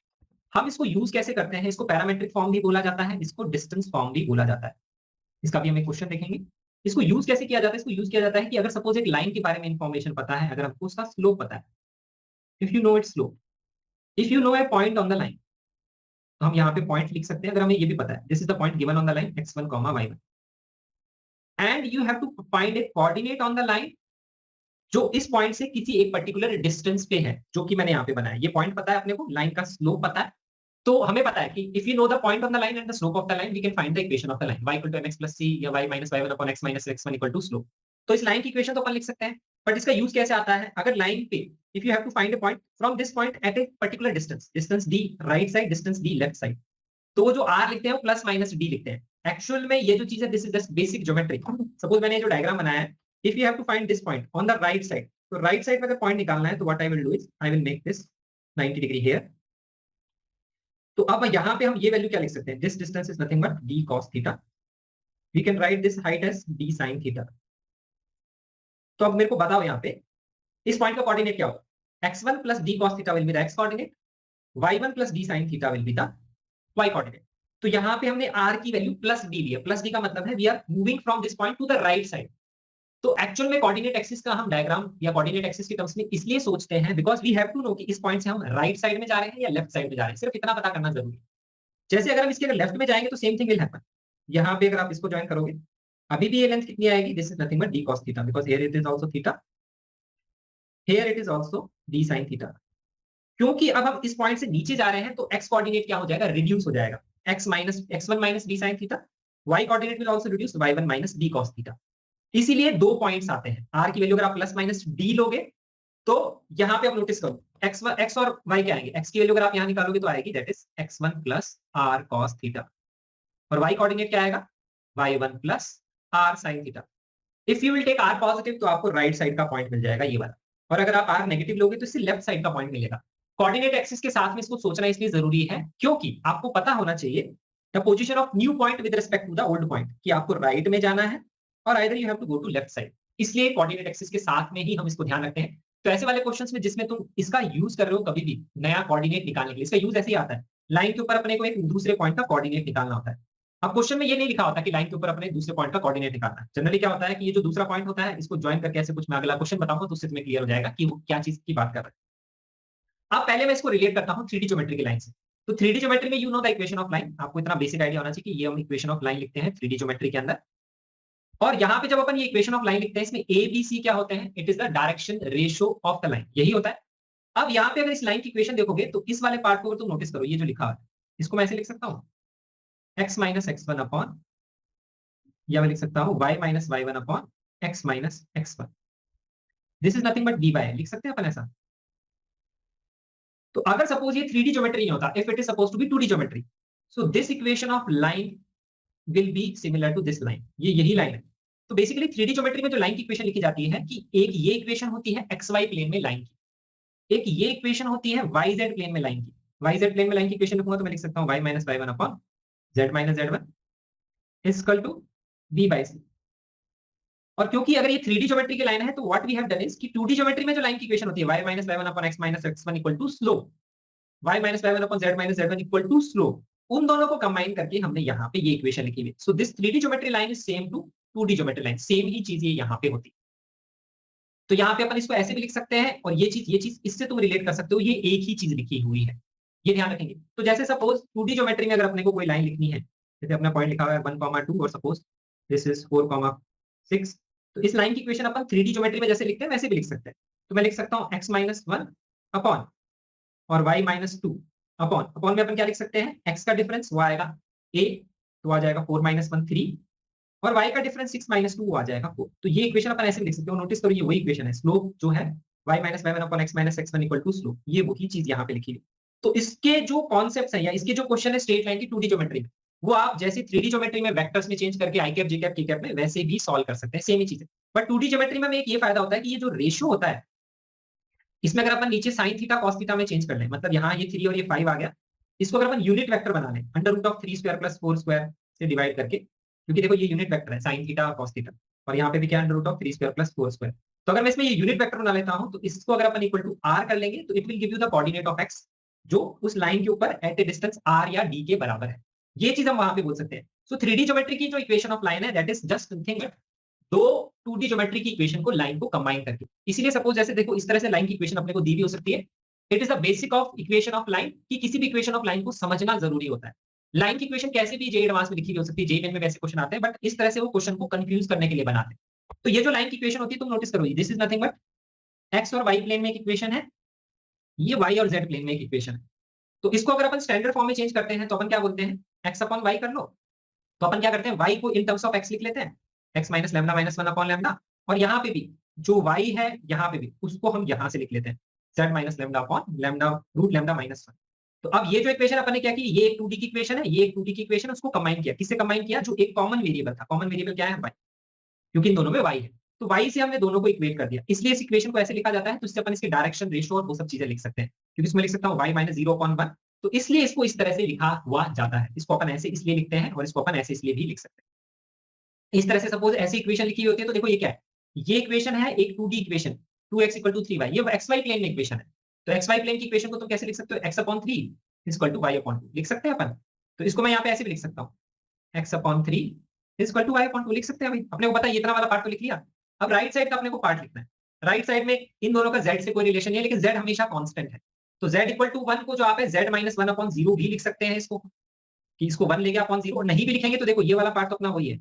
हम इसको यूज कैसे करते हैं? इसको पैरामेट्रिक फॉर्म भी बोला जाता है, इसको डिस्टेंस फॉर्म भी बोला जाता है। इसका भी हम एक क्वेश्चन देखेंगे। इसको यूज कैसे किया जाता है? इसको यूज किया जाता है कि अगर सपोज एक लाइन के बारे में इंफॉर्मेशन पता है, अगर हमको उसका स्लोप पता है, if you no it's slope, if you no A point on the line, तो हम यहाँ पे पॉइंट लिख सकते हैं। अगर हमें ये भी पता है, this is the point given on the line x1, y1, and you have to find a coordinate on the line जो इस पॉइंट से किसी एक पर्टिकुलर डिस्टेंस पे है, जो कि मैंने यहाँ पे बनाया। ये पॉइंट पता है अपने को, लाइन का स्लोप पता है, तो हमें पता है कि if you know the point on the line and the slope of the line, we can find the equation of the line y equal to mx plus c या y minus y1 upon x minus x1 equal to slope. तो इस line की equation तो अपन लिख सकते हैं, but इसका use कैसे आता है? अगर लाइन पे if you have to find a point from this point at a particular distance, distance d right side, distance d left side, तो वो जो r लिखते हैं वो प्लस माइनस d लिखते हैं। एक्चुअल में ये जो चीज है, this is just basic geometry. Suppose मैंने जो डायग्राम बनाया है, if you have to find this point on the right side, तो राइट साइड में अगर पॉइंट निकालना है, तो what I will do is I will make this 90 degree here. तो अब यहाँ पे हम ये वैल्यू क्या लिख सकते हैं? This distance is nothing but d cos theta. We can write this height as d sin theta. तो अब मेरे को बताओ यहाँ पे इस पॉइंट का कोऑर्डिनेट क्या होगा? x1 plus d cos theta will be the x coordinate, y1 plus d sin theta will be the y coordinate. तो यहाँ पे हमने r की वैल्यू प्लस d लिया। प्लस d का मतलब है we are moving from this point to the right side. तो एक्चुअल में कोऑर्डिनेट एक्सिस का हम डायग्राम या कोऑर्डिनेट एक्सिस के टर्म्स में इसलिए सोचते हैं because we have to know कि इस पॉइंट से हम राइट साइड में जा रहे हैं या लेफ्ट साइड में जा रहे हैं। सिर्फ इतना पता करना जरूरी है। जैसे अगर हम इसके अगर लेफ्ट में जाएंगे तो सेम थिंग विल हैपन। यहाँ पे अगर आप इसको ज्वाइन करोगे, अभी भी ये लेंथ कितनी आएगी? This is nothing but d cos theta, because here it is also theta, here it is also d sin theta. क्योंकि अब हम इस पॉइंट से नीचे जा रहे हैं, तो x कोऑर्डिनेट क्या हो जाएगा? रिड्यूस हो जाएगा। x minus x1 minus d sin theta, y coordinate will also reduce, y1 minus d cos theta. इसीलिए दो पॉइंट्स आते हैं। r की वैल्यू अगर आप प्लस माइनस d लोगे, तो यहाँ पे आप नोटिस करो x और y क्या आएंगे? x की वैल्यू अगर आप यहाँ निकालोगे तो आएगी that is x1 plus r cos theta, और y कोऑर्डिनेट क्या आएगा? y1 plus r sin theta. If you will take r positive, तो आपको राइट साइड का पॉइंट मिल जाएगा ये वाला, और अगर आप r नेगेटिव लोगे तो इससे लेफ्ट साइड का पॉइंट मिलेगा। कोऑर्डिनेट एक्सिस के साथ में इसको सोचना इसलिए जरूरी है क्योंकि आपको पता होना चाहिए the position of new point with respect to the old point, कि आपको राइट में जाना है और either you have to go to left side. इसलिए कोऑर्डिनेट एक्सिस के साथ में ही हम इसको ध्यान रखते हैं। तो ऐसे वाले क्वेश्चंस में जिसमें तुम इसका यूज कर रहे हो कभी भी नया कोऑर्डिनेट निकालने के लिए, इसका यूज ऐसे ही आता है। लाइन के ऊपर अपने को एक दूसरे पॉइंट का कोऑर्डिनेट निकालना होता है। अब क्वेश्चन में ये नहीं लिखा होता कि लाइन के ऊपर अपने दूसरे पॉइंट का कोऑर्डिनेट निकालना है। जनरली क्या होता है कि ये जो दूसरा पॉइंट होता है, इसको ज्वाइन करके ऐसे कुछ मैं अगला क्वेश्चन बताऊंगा तो उससे तुम्हें क्लियर हो जाएगा कि वो क्या चीज की बात कर रहा है। अब पहले मैं इसको रिलेट करता हूँ 3D ज्योमेट्री की लाइन से। तो 3D ज्योमेट्री में you know the equation of line, आपको इतना बेसिक आइडिया होना चाहिए कि ये हम इक्वेशन ऑफ लाइन लिखते हैं 3D ज्योमेट्री के अंदर। और यहाँ पे जब अपन ये इक्वेशन ऑफ लाइन लिखते हैं, इसमें ए बी सी क्या होते हैं? It is the direction ratio of the line, यही होता है। अब यहाँ पे अगर इस लाइन की इक्वेशन देखोगे तो इस वाले पार्ट को तुम नोटिस करो, ये जो लिखा है इसको मैं ऐसे लिख सकता हूँ x माइनस x1 अपॉन, या मैं लिख सकता हूँ y minus y1 upon x minus x1। This is nothing but dy, लिख सकते हैं अपन ऐसा। तो अगर सपोज ये 3D ज्योमेट्री नहीं होता, if it is suppose to be 2D geometry, so this equation of line will be similar to this line. ये यही लाइन है। तो बेसिकली 3D ज्योमेट्री में जो लाइन की इक्वेशन लिखी जाती है कि एक ये इक्वेशन होती है xy प्लेन में लाइन की, एक ये इक्वेशन होती है yz प्लेन में लाइन की। yz प्लेन में लाइन की इक्वेशन लिखूंगा तो मैं लिख सकता हूँ y minus y1 upon z minus z1 is equal to b by c। और क्योंकि अगर ये 3D ज्योमेट्री की लाइन है तो what we have done is कि 2D ज्योमेट्री में जो लाइन की इक्वेशन होती है y - y1 / x - x1 equal to slope, y - y1 / z - z1 equal to slope, उन दोनों को कंबाइन करके हमने यहाँ पे ये इक्वेशन लिखी हुई। So this 3D geometry line is same to 2D geometry line, same ही चीज ये यहाँ पे होती है। तो यहाँ पे अपन इसको ऐसे भी लिख सकते हैं और ये चीज इससे तुम रिलेट कर सकते हो, ये एक ही चीज लिखी हुई है, ये ध्यान रखेंगे। तो जैसे सपोज 2D ज्योमेट्री में अगर अपने को कोई लाइन लिखनी है, जैसे अपना पॉइंट लिखा हुआ है 1, 2 और सपोज दिस इज 4, 6, तो इस लाइन की इक्वेशन अपन 3D ज्योमेट्री में जैसे लिखते हैं वैसे भी लिख सकते हैं। तो मैं लिख सकता हूँ x - 1 अपॉन और y - 2 अपॉन में अपन क्या लिख सकते हैं, x का डिफरेंस वो आएगा a, तो आ जाएगा 4 - 1 3, और y का डिफरेंस 6 - 2 आ जाएगा 4। तो ये इक्वेशन अपन ऐसे लिख सकते हो। नोटिस करो ये वही इक्वेशन है, स्लोप जो है y - y1 upon x - x1 equal to slope, ये वही चीज यहाँ पे लिखी है। तो इसके जो कॉन्सेप्ट्स हैं या इसके जो क्वेश्चन है स्ट्रेट लाइन की 2D ज्योमेट्री में, वो आप जैसे 3D ज्योमेट्री में वेक्टर्स में चेंज करके आई कैप जी कैप की कैप में वैसे भी सॉल्व कर सकते हैं, सेम ही चीज है। बट 2D ज्योमेट्री में एक ये फायदा होता है कि ये जो रेशियो होता है, इसमें अगर अपन नीचे साइन थीटा कॉस थीटा में चेंज कर लें, मतलब यहाँ ये 3 और ये 5 आ गया, इसको अगर अपन यूनिट वेक्टर बना लें √3² + 4² से डिवाइड करके, क्योंकि देखो ये यूनिट वेक्टर है साइन थीटा कॉस थीटा, और यहाँ पे भी क्या है √3² + 4²। तो अगर मैं इसमें ये यूनिट वेक्टर बना लेता हूं तो इसको अगर अपन इक्वल टू r कर लेंगे तो it will give you the coordinate of x, जो उस लाइन के ऊपर एट ए डिस्टेंस r या d के बराबर है। ये चीज हम वहां पे बोल सकते हैं। सो 3D ज्योमेट्री की जो इक्वेशन ऑफ लाइन है that is just nothing but दो 2D ज्योमेट्री की इक्वेशन को लाइन को कंबाइन करके। इसीलिए सपोज जैसे देखो इस तरह से लाइन की इक्वेशन अपने को दी भी हो सकती है। It is the basic of equation of line, कि किसी भी इक्वेशन ऑफ लाइन को समझना जरूरी होता है। लाइन की इक्वेशन कैसे भी जेईई एडवांस में लिखी हुई हो सकती है, जेईई में वैसे क्वेश्चन आते हैं, बट इस तरह से वो क्वेश्चन को कंफ्यूज करने के लिए बनाते हैं। तो ये जो लाइन की इक्वेशन होती है तुम नोटिस करो, this is nothing but x और वाई प्लेन में एक इक्वेशन है, ये वाई और जेड प्लेन में एक इक्वेशन है। तो इसको अगर अपन स्टैंडर्ड फॉर्म में चेंज करते हैं तो अपन क्या बोलते हैं, एक्स अपॉन वाई कर लो। तो अपन क्या करते हैं, वाई को इन टर्म्स ऑफ एक्स लिख लेते हैं, x minus lambda minus 1 upon lambda, और यहाँ पे भी जो वाई है यहाँ पे भी उसको हम यहाँ से लिख लेते हैं z minus lambda upon lambda root lambda minus 1। तो अब ये जो इक्वेशन अपन ने क्या की, ये एक 2D की इक्वेशन है, ये एक 2D की इक्वेशन, उसको कंबाइन किया। किससे कंबाइन किया, जो एक कॉमन वेरिएबल था। कॉमन वेरिएबल क्या है, वाई, क्योंकि इन दोनों में वाई है। तो वाई से हमने दोनों को इक्वेट कर दिया, इसलिए इस इक्वेशन को ऐसे लिखा जाता है। तो इससे अपन इसके डायरेक्शन, रेशियो और वो सब चीजें लिख सकते हैं, क्योंकि इसमें लिख सकता हूँ y - 0/1, तो इसलिए इसको इस तरह से लिखा हुआ जाता है। इसको अपन ऐसे इसलिए लिखते हैं और इसको अपन ऐसे इसलिए भी लिख सकते हैं। इस तरह से सपोज ऐसी इक्वेशन लिखी होती है तो देखो ये क्या है, ये इक्वेशन है एक 2D इक्वेशन, 2x = 3y, ये xy प्लेन में इक्वेशन है। तो xy प्लेन की इक्वेशन को तुम कैसे लिख सकते हो, x/3 = y/2 लिख सकते हैं अपन। तो इसको मैं यहाँ पे ऐसे भी लिख सकता हूँ, x/3 = y/2 लिख सकते हैं भाई। अपने को पता है, इतना वाला पार्ट तो लिख लिया। अब राइट साइड का अपने को पार्ट लिखना है। राइट साइड में इन दोनों का z से कोई रिलेशन नहीं है, लेकिन z हमेशा कांस्टेंट है। तो z = 1 को जो आप है z - 1/0 भी लिख सकते हैं इसको, कि इसको 1 ले गया अपॉन 0, और नहीं भी लिखेंगे तो देखो ये वाला पार्ट तो अपना वही है,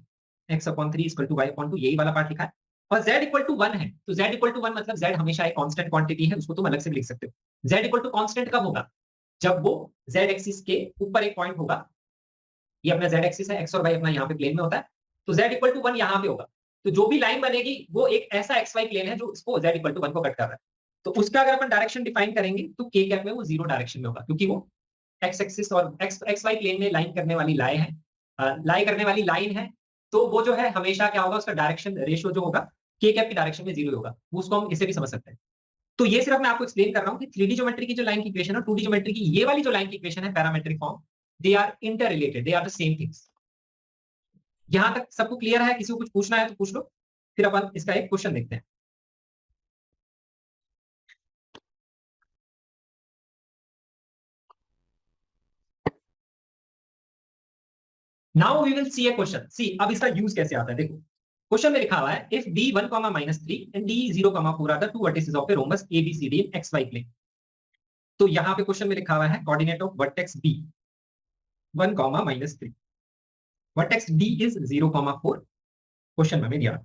x/3 = y/2, यही वाला पार्ट लिखा है। और z = 1 है, तो z = 1 मतलब z हमेशा एक कांस्टेंट क्वांटिटी है, उसको तुम अलग से भी लिख सकते हो। z = कांस्टेंट कब होगा, जब वो z एक्सिस के ऊपर एक पॉइंट होगा। ये अपना z एक्सिस है, x और y अपना यहाँ पे प्लेन में होता है, तो z = 1 यहाँ पे होगा। तो जो भी लाइन बनेगी वो एक ऐसा xy प्लेन है जो इसको z = 1 को कट कर रहा है। तो उसका अगर अपन डायरेक्शन डिफाइन करेंगे तो k कैप में वो 0 डायरेक्शन में होगा, क्योंकि वो x एक्सिस और xy प्लेन में लाइन करने वाली लाइन है। तो वो जो है हमेशा क्या होगा, उसका डायरेक्शन रेशियो जो होगा k कैप की डायरेक्शन में 0 होगा। उसको हम इसे भी समझ सकते हैं। तो ये सिर्फ मैं आपको एक्सप्लेन कर रहा हूँ कि 3D ज्योमेट्री की जो लाइन की इक्वेशन है, 2D ज्योमेट्री की ये वाली जो लाइन की इक्वेशन है parametric form, they are interrelated, they are the same things. यहां तक सबको क्लियर है? किसी को कुछ पूछना है तो पूछ लो, फिर अपन इसका एक क्वेश्चन देखते हैं। Now we will see a question. See अब इसका यूज कैसे आता है, देखो क्वेश्चन में लिखा हुआ है इफ d 1, -3 and d 0, 4 are the two vertices of a rhombus ABCD in xy plane. तो यहां पे क्वेश्चन में लिखा हुआ है coordinate of vertex B 1, -3, vertex D is 0, 4, question में दिया।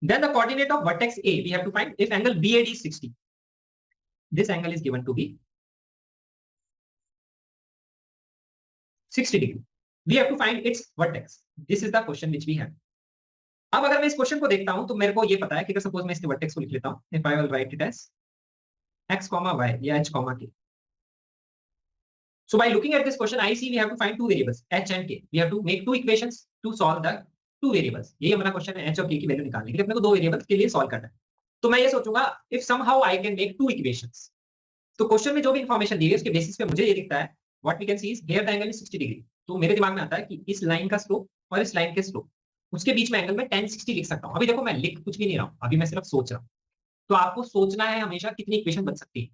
Then the coordinate of vertex A we have to find if angle BAD is 60. This angle is given to be 60 degree. We have to find its vertex. This is the question which we have. अब अगर मैं इस question को देखता हूं तो मेरे को ये पता है कि अगर सपोज मैं इसके वर्टेक्स को लिख लेता हूं, if I will write it as x, y या h, k. So by looking at this question, I see we have to find two variables h and k. We have to make two equations to solve the two variables. यही हमारा question है, h और k की value निकालने के लिए अपने को दो वेरिएबल्स के लिए सॉल्व करना है। तो मैं ये सोचूंगा if somehow I can make two equations. तो क्वेश्चन में जो भी इंफॉर्मेशन दी है उसके बेसिस पे मुझे ये दिखता है what we can see is here the angle is 60 degree. तो मेरे दिमाग में आता है कि इस लाइन का स्लोप और इस लाइन के स्लोप उसके बीच में एंगल में tan 60 लिख सकता हूं। अभी देखो मैं लिख कुछ भी नहीं रहा हूं, अभी मैं सिर्फ सोच रहा हूं। तो आपको सोचना है हमेशा कितनी इक्वेशन बन सकती है।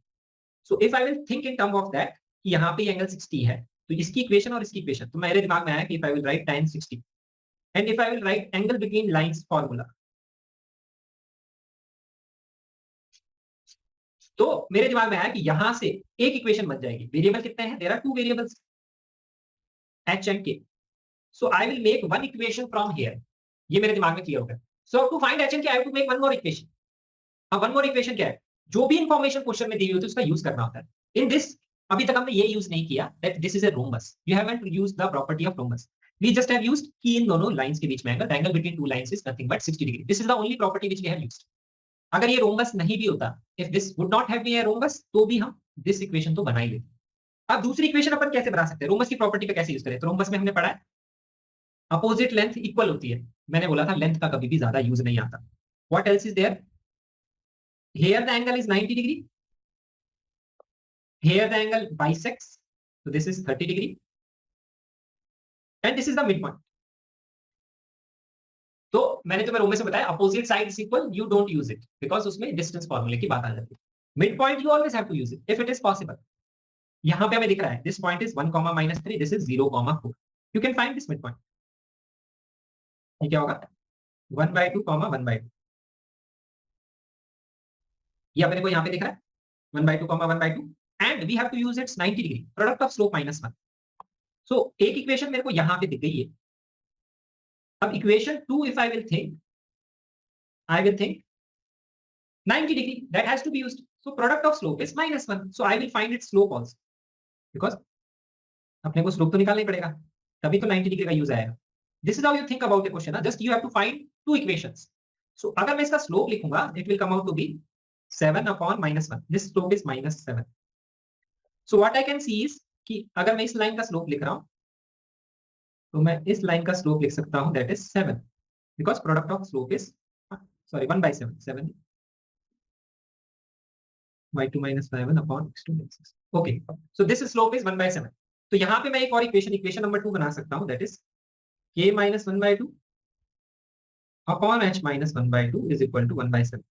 So if I will think in term of that कि यहाँ पे एंगल 60 है, तो इसकी इक्वेशन और इसकी इक्वेशन, तो मेरे दिमाग में आया कि if I will write tan 60 and if I will write angle between lines formula, तो मेरे दिमाग में आया कि यहां से एक इक्वेशन बन जाएगी। वेरिएबल कितने हैं? There are 2 variables h and k, so I will make one equation from here. ये मेरे दिमाग में क्लियर हो गया। So to find h and k I have to make one more equation. अब वन मोर इक्वेशन क्या है? जो भी इंफॉर्मेशन क्वेश्चन में दी हुई होती है उसका यूज करना होता है। इन दिस अभी तक हमने ये यूज नहीं किया that this is a rhombus, you haven't used the property of rhombus, we just have used कि इन दोनों लाइंस के बीच में angle, angle between two lines is nothing but 60 degree. This is the only property which we have used. अगर ये rhombus नहीं भी होता, if this would not have been a rhombus, तो भी हम दिस इक्वेशन तो बना ही लेते। अब दूसरी इक्वेशन अपन कैसे बना सकते हैं? रोम्बस की प्रॉपर्टी पे कैसे यूज करें? तो रोम्बस में हमने पढ़ा है अपोजिट लेंथ इक्वल होती है। मैंने बोला था लेंथ का कभी भी ज्यादा यूज नहीं आता। What else is there? Here the angle is 90 degree. Here the angle bisects. So this is 30 degree. And this is the midpoint. तो मैंने तुम्हें रोम में से बताया opposite side is equal, you don't use it because उसमें distance फॉर्मूले की बात आ जाती है। Mid point you always have to use it if it is possible. यहां पे हमें दिख रहा है this point is 1, -3, this is 0, 4। You can find this mid point. ये क्या होगा? 1/2, 1/2। ये अपने को यहाँ पे दिख रहा है 1/2, 1/2 and we have to use its 90 degree, product of slope -1। So एक इक्वेशन मेरे को यहाँ पे दिख गई है। अब equation 2 if I will think 90 degree that has to be used. So product of slope is -1. So I will find its slope also because अपने को स्लोप तो निकालना ही पड़ेगा, तभी तो 90 डिग्री का यूज आएगा। This is how you think about the question. Just you have to find two equations. So अगर मैं इसका स्लोप लिखूंगा it will come out to be 7/-1। This slope is -7। So what I can see is कि अगर मैं इस line का slope लिख रहा हूं तो मैं इस लाइन का स्लोप लिख सकता हूं that is 7 because product of slope is 1/7, 7 y2 - 5/x2 - 6। Okay, so this slope is 1/7। तो यहां पे मैं एक और इक्वेशन नंबर 2 बना सकता हूं that is k - 1/2 upon h - 1/2 is equal to 1/7।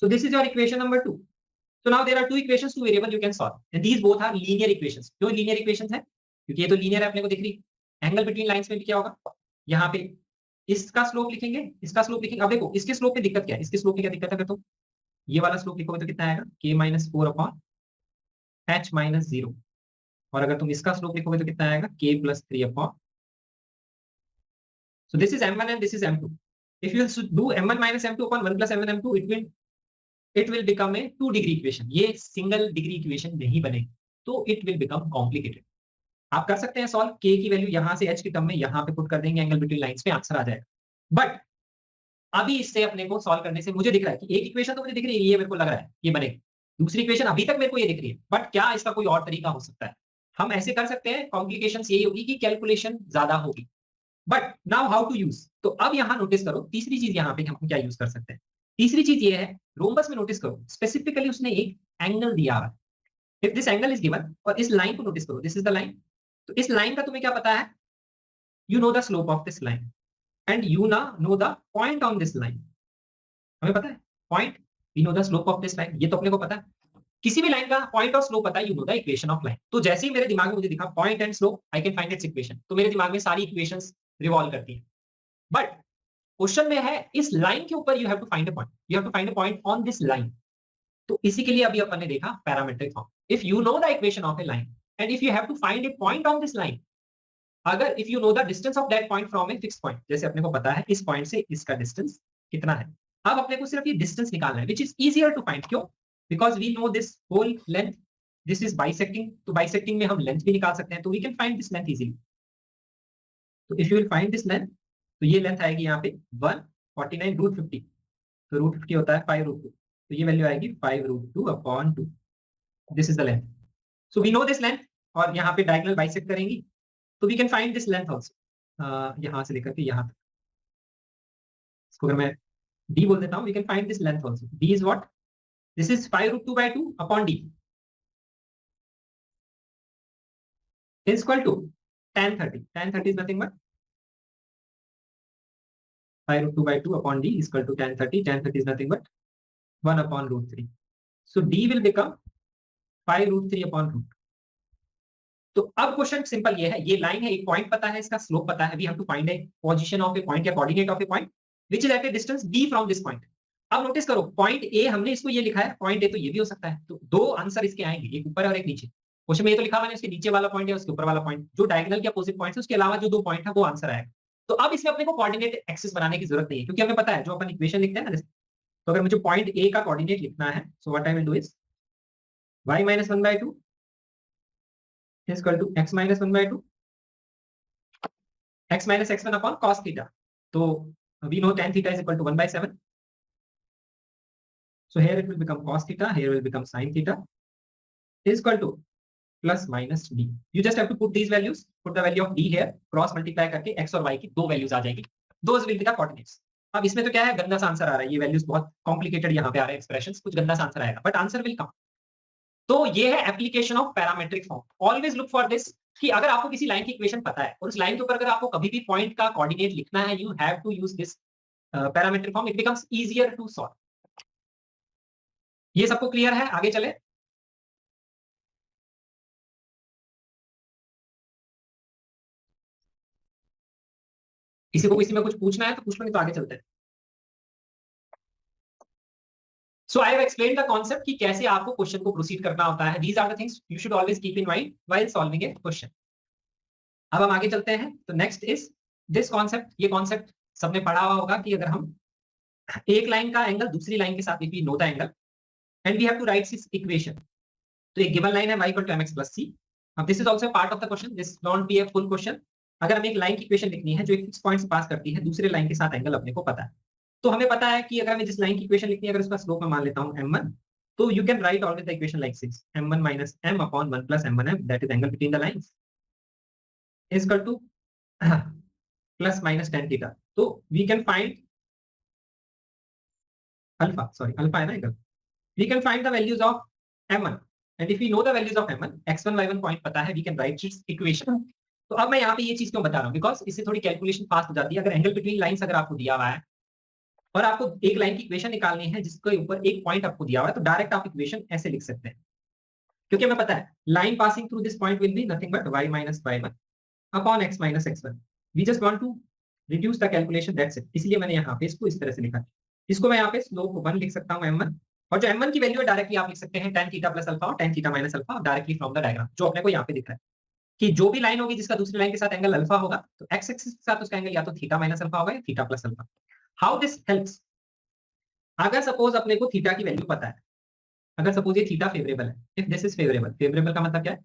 So this is your equation number 2। So now there are two equations, two variable you can solve and these both are linear equations। क्यों linear equations है? क्योंकि ये तो linear है, अपने को दिख रही। एंगल बिटवीन लाइंस में भी क्या होगा? यहाँ पे इसका स्लोप लिखेंगे, इसका स्लोप लिखेंगे। अब देखो इसके स्लोप में दिक्कत क्या है? इसके स्लोप में क्या दिक्कत है? तो ये वाला स्लोप लिखोगे तो कितना आएगा? k - 4 upon h - 0। और अगर तुम इसका स्लोप लिखोगे तो कितना आएगा? k + 3 upon. So this is m1 and this is m2। If you do m1 - m2 upon 1 + m1 m2 it will become a 2 degree equation. ये सिंगल डिग्री इक्वेशन नहीं बनेगी, तो इट विल बिकम कॉम्प्लिकेटेड। आप कर सकते हैं solve, k की value यहां से h की टर्म में यहां पे पुट कर देंगे, एंगल बिटवीन लाइंस पे आंसर आ जाएगा। बट अभी इससे अपने को सॉल्व करने से मुझे दिख रहा है कि एक इक्वेशन तो मुझे दिख रही है, ये मेरे को लग रहा है ये बनेगी। दूसरी इक्वेशन अभी तक मेरे को ये दिख रही है, बट क्या इसका कोई और तरीका हो सकता है? हम ऐसे कर सकते हैं, कॉम्प्लिकेशंस यही होगी कि कैलकुलेशन ज्यादा होगी। But now how to use, तो अब यहां नोटिस करो तीसरी चीज यहां पे हम क्या यूज कर सकते हैं। तीसरी चीज ये है, रोम्बस में नोटिस करो स्पेसिफिकली उसने एक एंगल दिया है। If this angle is given, और इस लाइन को नोटिस करो, दिस इज द लाइन। तो इस लाइन का तुम्हें क्या पता है? You know the slope of this line and you know the point on this line. हमें पता है point, we know the slope of this line, ये तो अपने को पता है। किसी भी लाइन का पॉइंट और स्लोप पता है, you know the equation of line. तो जैसे ही मेरे दिमाग में मुझे दिखा point and slope, I can find its equation. तो मेरे दिमाग में सारी इक्वेशंस रिवॉल्व करती है। बट क्वेश्चन में है इस लाइन के ऊपर you have to find a point, you have to find a point on this line. तो इसी के लिए अभी अपन ने देखा parametric form. If you know the equation of a line and if you have to find a point on this line, अगर if you know the distance of that point from a fixed point, जैसे अपने को पता है इस point से इसका distance कितना है, अब अपने को सिर्फ ये डिस्टेंस निकालना है, which is easier to find. क्यों? Because we know this whole length, this is bisecting, तो बाइसेक्टिंग में हम लेंथ भी निकाल सकते हैं, तो we can find this length easily. तो if you will find this length, तो ये लेंथ आएगी यहाँ पे 149√50। तो √50 होता है 5√2, तो ये वैल्यू आएगी 5√2/2। This is the length. So we know this length, और यहाँ पे डायगोनल बाइसेक्ट करेंगी तो we can find this length also. यहाँ से लेकर के यहाँ तक, इसको अगर मैं d बोल देता हूँ, we can find this length also. d is what? This is 5√2/2/d is equal to tan 30। tan 30 is nothing but pi root 2 by 2 upon d is equal to tan 30. Tan 30 is nothing but 1 upon root 3. So d will become pi root 3 upon root. तो अब question simple ये है, ये line है, एक point पता है, इसका स्लोप पता है, we have to find a position of a point या coordinate of a point which is at a distance d from this point. अब नोटिस करो पॉइंट ए हमने इसको ये लिखा है, पॉइंट ए तो ये भी हो सकता है, तो दो आंसर इसके आएंगे, एक ऊपर और एक नीचे. क्वेश्चन में ये तो लिखा हुआ है उसके नीचे वाला पॉइंट है उसके ऊपर वाला पॉइंट, जो डायगोनल के अपोजिट पॉइंट्स है उसके अलावा जो दो पॉइंट है वो आंसर आएगा. तो अब इसमें अपने को कोऑर्डिनेट एक्सिस बनाने की जरूरत नहीं है, क्योंकि हमें पता है जो अपन इक्वेशन लिखते हैं ना, तो अगर मुझे पॉइंट ए का कोऑर्डिनेट लिखना है, सो what I will do is y minus 1 by 2 is equal to x minus 1 by 2 x minus x1 upon cos theta. So we know tan theta is equal to 1 by 7. So here it will become cos theta, here will become sin theta is equal to plus minus d. You just have to put these values, put the value of d here, cross multiply करके x और y की दो values आ जाएगी. Those will be the coordinates. अब इसमें तो क्या है, गंदा सा आंसर आ रहा है, ये वैल्यूज बहुत कॉम्प्लिकेटेड यहाँ पे आ रहे हैं एक्सप्रेशंस, कुछ गंदा सा आंसर आएगा, बट आंसर विल कम. तो ये है application of parametric form. Always look for this कि अगर आपको किसी लाइन की इक्वेशन पता है और उस लाइन के ऊपर अगर आपको कभी भी पॉइंट का कोऑर्डिनेट लिखना है, you have to use this parametric form, it becomes easier to solve. ये सबको क्लियर है? आगे चले. किसी को किसी में कुछ पूछना है तो पूछ लो, नहीं तो आगे चलते हैं. So I have explained the concept कि कैसे आपको क्वेश्चन को प्रोसीड करना होता है. These are the things you should always keep in mind while solving a question. अब हम आगे चलते हैं. तो नेक्स्ट इज दिस कॉन्सेप्ट. ये कॉन्सेप्ट सबने पढ़ा हुआ होगा कि अगर हम एक लाइन का एंगल दूसरी लाइन के साथ, if we know the angle and we have to write this equation, तो एक गिवन लाइन है y = mx + c. अब this is also part of the question, this don't be a full question. अगर हम एक line की equation लिखनी है जो एक फिक्स पॉइंट से पास करती है, दूसरे लाइन के साथ एंगल अपने को पता है, तो हमें पता है कि अगर हमें जिस लाइन की इक्वेशन लिखनी है, अगर उसका स्लोप मैं मान लेता हूं m1, तो you can write always the equation like this: m1 minus m upon 1 plus m1m, that is angle between the lines, is equal to plus minus tan theta. So we can find alpha है ना angle. We can find the values of m1, and if we know the values of m1, x1 y1 point पता है, we can write this equation. तो अब मैं यहाँ पे ये चीज क्यों बता रहा हूँ, बिकॉज इससे थोड़ी कैलकुलेशन फास्ट हो जाती है. अगर एंगल बिटवीन लाइंस अगर आपको दिया हुआ है और आपको एक लाइन की इक्वेशन निकालनी है जिसके ऊपर एक पॉइंट आपको दिया हुआ है, तो डायरेक्ट आप इक्वेशन ऐसे लिख सकते हैं, क्योंकि हमें पता है line passing through this point will be nothing but y minus y1 upon x minus x1. We just want to reduce the calculation, that's it. इसलिए मैंने यहाँ पे इसको इस तरह से लिखा. इसको मैं यहाँ पे स्लोप 1 लिख सकता हूँ m1, और जो m1 की वैल्यू है डायरेक्टली आप लिख सकते हैं tan थीटा प्लस अल्फा और tan theta minus alpha directly from the diagram, जो अपने को यहाँ पे दिख रहा है कि जो भी लाइन होगी जिसका दूसरी लाइन के साथ एंगल अल्फा होगा, तो x एक्सिस के साथ उसका एंगल या तो थीटा माइनस अल्फा होगा या theta plus alpha. How this helps, अगर सपोज अपने को थीटा की वैल्यू पता है, अगर सपोज ये थीटा फेवरेबल है, if this is favourable, favourable का मतलब क्या है,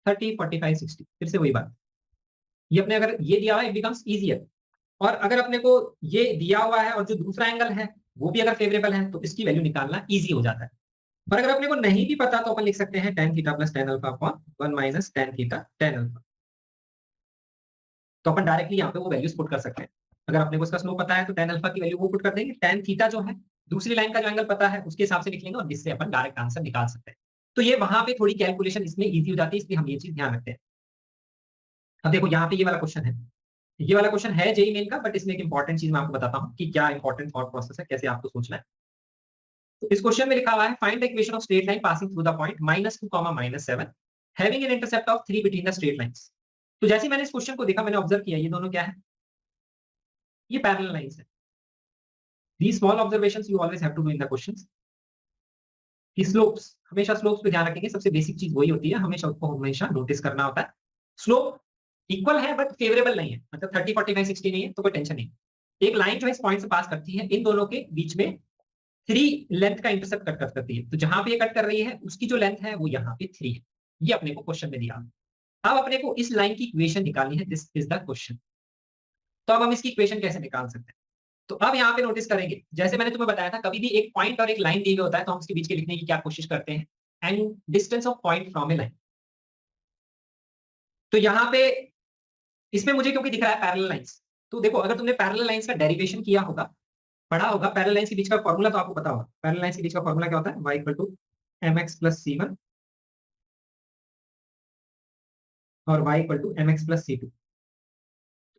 30 45 60, फिर से वही बात, ये अपने अगर ये दिया हुआ है, इट बिकम्स इजियर. और अगर अपने को ये दिया हुआ है और जो दूसरा एंगल है वो भी अगर फेवरेबल है, तो इसकी वैल्यू निकालना इजी हो जाता है. पर अगर अपने को नहीं भी पता, तो अपन लिख सकते हैं tan theta plus tan alpha upon 1 minus tan theta tan alpha. तो अपन डायरेक्टली यहाँ पे वो वैल्यूज पुट कर सकते हैं. अगर अपने को इसका स्लोप पता है तो tan अल्फा की वैल्यू वो पुट कर देंगे, tan थीटा जो है दूसरी लाइन का जो एंगल पता है उसके हिसाब से लिख लेंगे, और जिससे अपन डायरेक्ट आंसर निकाल सकते हैं. तो ये वहां पे थोड़ी कैलकुलेशन इसमें इजी हो जाती है, इसलिए हम ये चीज ध्यान रखते हैं. अब देखो यहाँ पे ये वाला क्वेश्चन है, ये वाला क्वेश्चन है जेईई मेन का, बट इसमें एक इंपॉर्टेंट चीज मैं आपको बताता हूँ कि क्या इंपॉर्टेंट थॉट प्रोसेस है, कैसे आपको सोचना है. तो इस क्वेश्चन में लिखा हुआ है find the equation of straight line passing through the point -2, -7 having an intercept of 3 between the straight lines. तो जैसे मैंने इस क्वेश्चन को देखा, मैंने ऑब्जर्व किया ये दोनों क्या है, ये पैरेलल लाइंस है. These small observations you always have to do in the questions. कि स्लोप्स, हमेशा स्लोप्स पे ध्यान रखेंगे, सबसे बेसिक चीज वही होती है, हमेशा उसको हमेशा नोटिस करना होता है. स्लोप इक्वल है बट फेवरेबल नहीं है, मतलब 30 45 60 नहीं है, तो कोई टेंशन नहीं. एक लाइन जो है इस पॉइंट से पास करती है, इन दोनों के बीच में 3 लेंथ का इंटरसेप्ट कट करती है. तो जहां पे ये कट कर रही है उसकी जो लेंथ है वो यहाँ पे 3 है. ये अपने को क्वेश्चन में दिया. अब अपने को इस लाइन की इक्वेशन निकालनी है, दिस इज द क्वेश्चन. तो अब हम इसकी इक्वेशन कैसे निकाल सकते हैं, तो अब यहाँ पे नोटिस करेंगे, जैसे मैंने तुम्हें बताया था, कभी भी एक पॉइंट और एक लाइन दी हुई होता है तो हम उसके बीच के लिखने की क्या कोशिश करते हैं, and distance of point from A line. तो यहाँ पे इसमें मुझे क्योंकि दिख रहा है पैरेलल लाइंस, तो देखो अगर तुमने पैरेलल लाइंस का डेरिवेशन किया होगा, पढ़ा होगा, पैरेलल लाइंस के बीच का फॉर्मूला तो आपको पता होगा. पैरेलल लाइंस के बीच का फॉर्मूला क्या होता है, y = mx + c1 और y = mx + c2.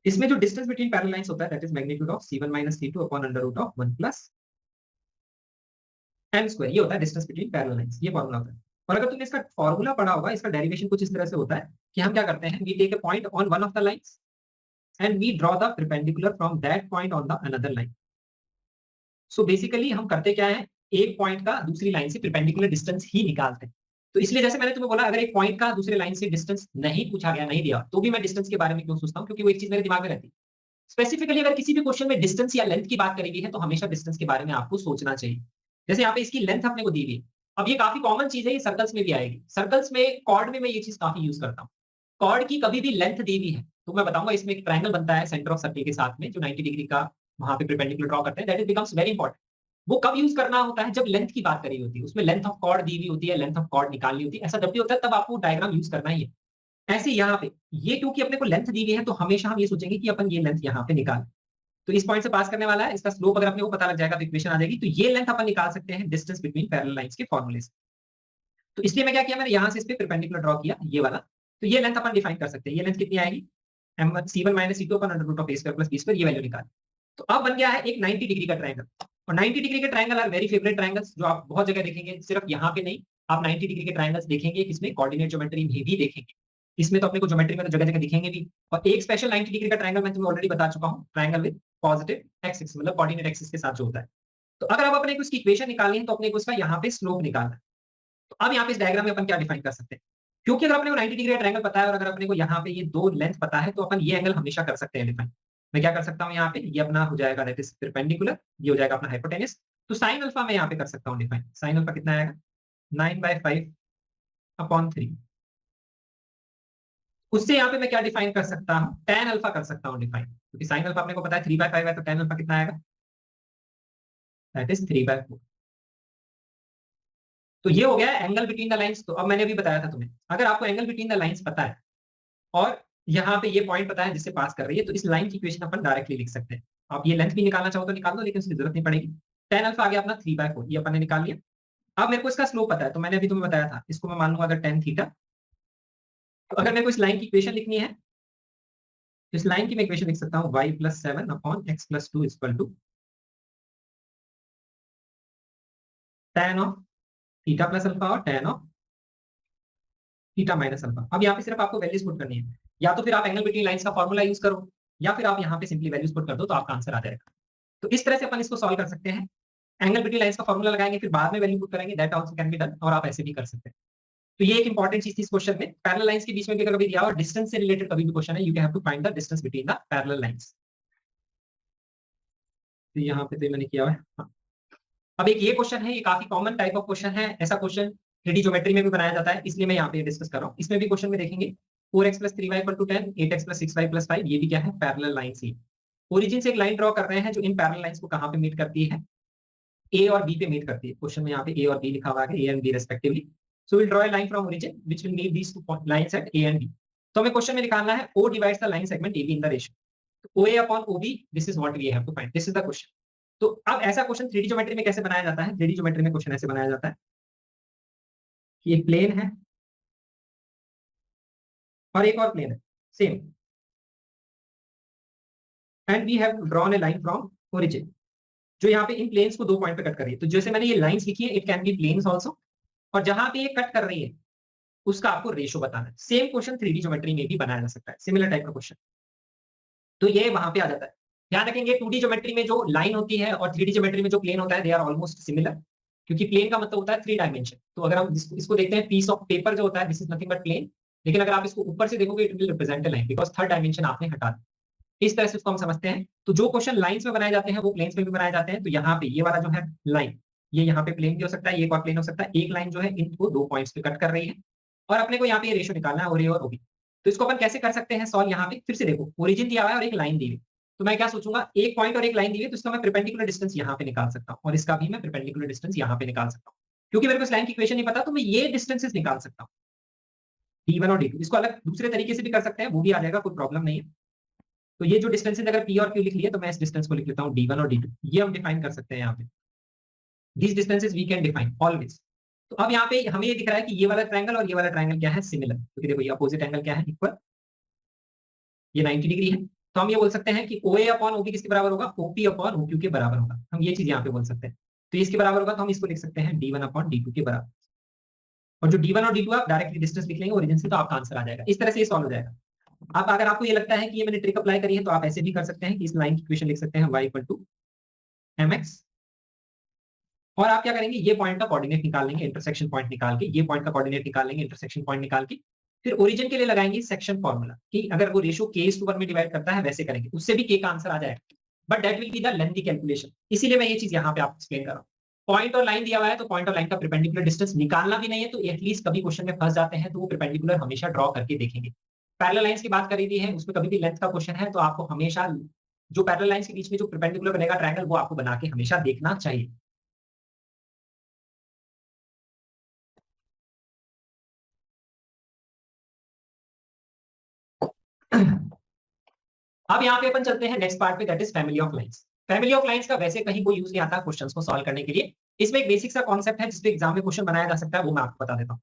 इसमें जो डिस्टेंस बिटवीन पैरेलल लाइंस होता है that is magnitude of c1 - c2 upon under root of 1 + n square. ये होता है डिस्टेंस बिटवीन पैरेलल लाइंस, ये फॉर्मूला होता है। और अगर तुमने इसका फॉर्मूला पढ़ा होगा, इसका डेरिवेशन कुछ इस तरह से होता है कि हम क्या करते हैं, we take a point on one of the lines and we draw the perpendicular from that point on the another line. So basically हम करते क्या है, एक पॉइंट का दूसरी लाइन से परपेंडिकुलर डिस्टेंस ही निकालते हैं। तो इसलिए जैसे मैंने तुम्हें बोला, अगर एक पॉइंट का दूसरे लाइन से डिस्टेंस नहीं पूछा गया, नहीं दिया, तो भी मैं डिस्टेंस के बारे में क्यों सोचता हूँ, क्योंकि वो एक चीज मेरे दिमाग में रहती है। स्पेसिफिकली अगर किसी भी क्वेश्चन में डिस्टेंस या लेंथ की बात करी गई है, तो हमेशा डिस्टेंस के बारे में आपको सोचना चाहिए। जैसे यहाँ पे इसकी लेंथ अपने को दी हुई है। अब ये काफी कॉमन चीज है, ये सर्कल्स में भी आएगी। सर्कल्स में, कॉर्ड में मैं ये चीज काफी यूज करता हूँ। कॉर्ड की कभी भी लेंथ दी हुई है तो मैं बताऊंगा, इसमें एक ट्रायंगल बनता है सेंटर ऑफ सर्कल के साथ में, जो 90 डिग्री का वहां पे परपेंडिकुलर ड्रॉ करते हैं, that is becomes very important. वो कब यूज करना होता है, जब लेंथ की बात करी होती है, उसमें लेंथ ऑफ कॉर्ड दी हुई होती है, लेंथ ऑफ कॉर्ड निकालनी होती है। ऐसा जब भी होता है तब आपको डायग्राम यूज करना ही है। ऐसे यहाँ पे ये क्योंकि अपने को लेंथ दी हुई है, तो हमेशा हम ये सोचेंगे कि अपन ये लेंथ यहाँ पे निकालें। तो इस पॉइंट से पास करने वाला है, इसका स्लोप अगर अपने को पता लग जाएगा तो इक्वेशन आ जाएगी। तो ये लेंथ अपन निकाल सकते हैं डिस्टेंस बिटवीन पैरेलल लाइंस के फॉर्मूले से। तो इसलिए मैं क्या किया, मैंने यहाँ से इस पे परपेंडिकुलर ड्रॉ किया, ये वाला। तो ये लेंथ अपन डिफाइन कर सकते हैं। ये लेंथ कितनी आएगी, c1 - c2 upon under root of a square + b square, ये वैल्यू निकाल। तो अब बन गया है एक 90 डिग्री का ट्रायंगल। और 90 डिग्री के triangle are very favourite triangles, जो आप बहुत जगह देखेंगे, सिर्फ यहाँ पे नहीं, आप 90 डिग्री के ट्रायंगल्स देखेंगे, किसमें, कोऑर्डिनेट ज्योमेट्री में भी देखेंगे। इसमें तो अपने को ज्योमेट्री में तो जगह जगह दिखेंगे भी। और एक स्पेशल 90 डिग्री का ट्रायंगल मैं तुम्हें ऑलरेडी बता चुका हूँ, ट्रायंगल विद पॉजिटिव एक्सिस, मतलब कोऑर्डिनेट एक्सिस के साथ जो होता है। तो अगर अब अपने को इसकी इक्वेशन निकालनी है, तो अपने को इसका यहाँ पे स्लोप निकालना है। तो अब यहाँ पे इस डायग्राम में अपन क्या डिफाइन कर सकते हैं, क्योंकि अगर अपने को 90 डिग्री का ट्रायंगल पता है और अगर अपने को यहाँ पे ये दो लेंथ पता है, तो अपन ये एंगल हमेशा कर सकते हैं डिफाइन। मैं क्या कर सकता हूँ, यहाँ पे ये अपना हो जाएगा दैट इज परपेंडिकुलर, ये हो जाएगा अपना हाइपोटेनस। तो साइन अल्फा मैं यहाँ पे कर सकता हूँ डिफाइन। साइन अल्फा कितना आएगा, 9/5/3। उससे यहाँ पे मैं क्या डिफाइन कर सकता हूँ, tan अल्फा कर सकता हूँ डिफाइन, क्योंकि साइन अल्फा अपने को पता है 3/5 है, तो tan अल्फा कितना आएगा, दैट इज 3/4। तो ये हो गया एंगल बिटवीन द लाइंस। तो अब मैंने अभी बताया था तुम्हें, अगर आपको एंगल बिटवीन द लाइंस पता है और यहाँ पे ये पॉइंट पता है जिससे पास कर रही है, तो इस लाइन की इक्वेशन अपन डायरेक्टली लिख सकते हैं। आप ये लेंथ भी निकालना चाहो तो निकाल दो, लेकिन उसकी जरूरत नहीं पड़ेगी। tan अल्फा आ गया अपना 3/4, ये अपन ने निकाल लिया। अब मेरे को इसका स्लोप पता है, तो मैंने अभी तुम्हें बताया था, इसको मैं मान लूंगा अगर tan थीटा। तो अगर मेरे को इस लाइन की इक्वेशन लिखनी है, तो इस लाइन की मैं इक्वेशन लिख सकता हूँ y + 7/x + 2 = tan of theta plus alpha और tan of theta minus alpha. अब यहाँ पे सिर्फ आपको वैल्यूज पुट करनी है, या तो फिर आप एंगल बिटवीन लाइंस का फॉर्मूला यूज करो, या फिर आप यहाँ पे सिंपली वैल्यूज पुट कर दो, तो आपका आंसर आ जाएगा। तो इस तरह से अपन इसको सॉल्व कर सकते हैं। एंगल बिटवीन लाइंस का फॉर्मूला लगाएंगे, फिर बाद में वैल्यू पुट करेंगे, that also can be done, और आप ऐसे भी कर सकते हैं। तो ये एक इंपॉर्टेंट चीज थी इस क्वेश्चन में। पैरेलल लाइंस के बीच में भी अगर कभी दिया और डिस्टेंस से रिलेटेड कभी भी क्वेश्चन है, you have to find the distance between the parallel lines. तो यहाँ पे तो मैंने किया है। हाँ। अब एक ये क्वेश्चन है, ये काफी कॉमन टाइप ऑफ क्वेश्चन है। ऐसा क्वेश्चन 3D ज्योमेट्री में भी बनाया जाता है, इसलिए मैं यहाँ पे डिस्कस कर रहा हूँ। इसमें भी क्वेश्चन में देखेंगे 4x + 3y = 10, 8x + 6y + 5, ये भी क्या है, पैरेलल लाइंस ही। ओरिजिन से एक लाइन ड्रॉ कर रहे हैं जो इन पैरेलल लाइंस को कहाँ पे मीट करती है, ए और बी पे मीट करती है। क्वेश्चन में यहाँ पे ए और बी लिखा हुआ है, A and B respectively. So will draw a line from origin which will meet these two lines at A and B. तो हमें क्वेश्चन में निकालना है O divides the line segment AB in the ratio. तो OA upon OB, this is what we have to find, this is the question. तो अब ऐसा question 3D geometry में कैसे बनाया जाता है, 3D ज्योमेट्री में क्वेश्चन ऐसे बनाया जाता है कि एक प्लेन है और एक और प्लेन है same, and we have drawn a line from origin, जो यहाँ पे इन प्लेन्स को दो पॉइंट पे कट कर रही है। तो जैसे मैंने ये लाइंस लिखी है, it can be planes also, और जहां पे ये कट कर रही है उसका आपको रेशो बताना है। सेम क्वेश्चन 3D ज्योमेट्री में भी बनाया जा सकता है, सिमिलर टाइप का क्वेश्चन। तो ये वहां पे आ जाता है। ध्यान रखेंगे 2D ज्योमेट्री में जो लाइन होती है और 3D ज्योमेट्री में जो प्लेन होता है, दे आर ऑलमोस्ट सिमिलर, क्योंकि प्लेन का मतलब होता है 3 डायमेंशन। तो अगर हम इसको देखते हैं, पीस ऑफ पेपर जो होता है, this is nothing but plane, लेकिन अगर आप इसको ऊपर से देखोगे, it will represent a line, because third dimension आपने हटा दिया। इस तरह से उसको हम समझते हैं। तो जो क्वेश्चन लाइंस में बनाए जाते हैं वो प्लेन्स में भी बनाए जाते हैं। तो यहाँ पे ये वाला जो है लाइन, ये यहाँ पे प्लेन भी हो सकता है, ये एक और प्लेन हो सकता है। एक लाइन जो है इनको दो पॉइंट्स पे कट कर रही है, और अपने को यहाँ पे रेशियो निकालना है OA और OB। तो इसको अपन कैसे कर सकते हैं सॉल्व, यहाँ पे फिर से देखो, ओरिजिन दिया हुआ है और एक लाइन दी हुई। तो मैं क्या सोचूंगा, एक पॉइंट और एक लाइन दी हुई, तो इसका मैं परपेंडिकुलर डिस्टेंस यहाँ पे निकाल सकता हूँ, और इसका भी मैं परपेंडिकुलर डिस्टेंस यहाँ पे निकाल सकता हूँ। क्योंकि मेरे को इस लाइन की इक्वेशन नहीं पता, तो मैं ये डिस्टेंसेस निकाल सकता हूँ, D1 और D2। इसको अलग दूसरे तरीके से भी कर सकते हैं, वो भी आ जाएगा, कोई प्रॉब्लम नहीं है। तो ये जो डिस्टेंसेस अगर P और Q लिख लिए, तो मैं इस डिस्टेंस को लिख लेता हूँ D1 और D2, ये हम डिफाइन कर सकते हैं यहाँ पे। This distances we can define always. तो अब यहाँ पे हमें ये दिख रहा है कि ये वाला ट्रायंगल और ये वाला ट्रायंगल क्या है, सिमिलर। क्योंकि देखो ये अपोजिट एंगल क्या है, इक्वल, ये 90 डिग्री है। तो हम ये बोल सकते हैं कि OA अपॉन OB किसके बराबर होगा, OP अपॉन OQ के बराबर होगा। हम ये चीज यहाँ पे बोल सकते हैं। तो इसके बराबर होगा तो हम इसको लिख सकते हैं D1 अपॉन D2 के बराबर। और जो D1 और D2 आप डायरेक्टली डिस्टेंस लिख लेंगे ओरिजिन से, तो आपका आंसर आ जाएगा। इस तरह से ये सॉल्व हो जाएगा। अब अगर आपको ये लगता है कि ये मैंने ट्रिक अप्लाई करी है, तो आप ऐसे भी कर सकते हैं कि इस लाइन की इक्वेशन लिख सकते हैं y इक्वल टू mx, और आप क्या करेंगे, ये पॉइंट का कोऑर्डिनेट निकाल लेंगे, इंटरसेक्शन पॉइंट निकाल के, ये पॉइंट का कोऑर्डिनेट निकाल लेंगे, इंटरसेक्शन पॉइंट निकाल के, फिर ओरिजिन के लिए लगाएंगे सेक्शन फॉर्मूला कि अगर वो रेशियो k/1 में डिवाइड करता है वैसे करेंगे, उससे भी k का आंसर आ जाएगा। But that will be the lengthy calculation, इसीलिए मैं ये चीज यहाँ पे आपको एक्सप्लेन कर रहा हूँ। पॉइंट और लाइन दिया हुआ है, तो पॉइंट और लाइन का परपेंडिकुलर डिस्टेंस निकालना भी नहीं है, तो एटलीस्ट कभी क्वेश्चन में फंस जाते हैं तो वो परपेंडिकुलर हमेशा ड्रॉ करके देखेंगे। पैरेलल लाइंस की बात करी थी है, उसमें कभी भी लेंथ का क्वेश्चन है तो आपको हमेशा जो पैरेलल लाइंस के बीच में जो परपेंडिकुलर बनेगा ट्रायंगल, वो आपको बना के हमेशा देखना चाहिए। अब यहाँ पे अपन चलते हैं नेक्स्ट पार्ट पे, that is family of lines. Family of lines का वैसे कहीं कोई यूज नहीं आता क्वेश्चंस को सॉल्व करने के लिए। इसमें एक बेसिक सा कॉन्सेप्ट है जिसपे एग्जाम में क्वेश्चन बनाया जा सकता है, वो मैं आपको बता देता हूँ।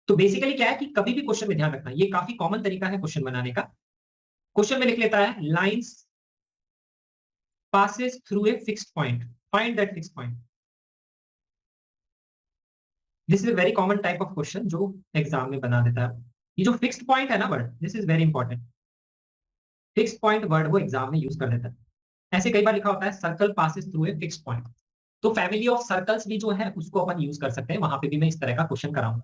तो बेसिकली क्या है कि कभी भी क्वेश्चन में ध्यान रखना, ये काफी कॉमन तरीका है क्वेश्चन बनाने का। क्वेश्चन में लिख लेता है lines passes through a fixed point, find that fixed point. This is a very common type of question जो एग्जाम में बना देता है। ये जो फिक्स्ड पॉइंट है ना word, this is very important. Fixed point word वो एग्जाम में यूज कर देता है। ऐसे कई बार लिखा होता है circle passes through a fixed point, तो फैमिली ऑफ सर्कल्स भी जो है उसको अपन यूज कर सकते हैं। वहां पे भी मैं इस तरह का क्वेश्चन कराऊंगा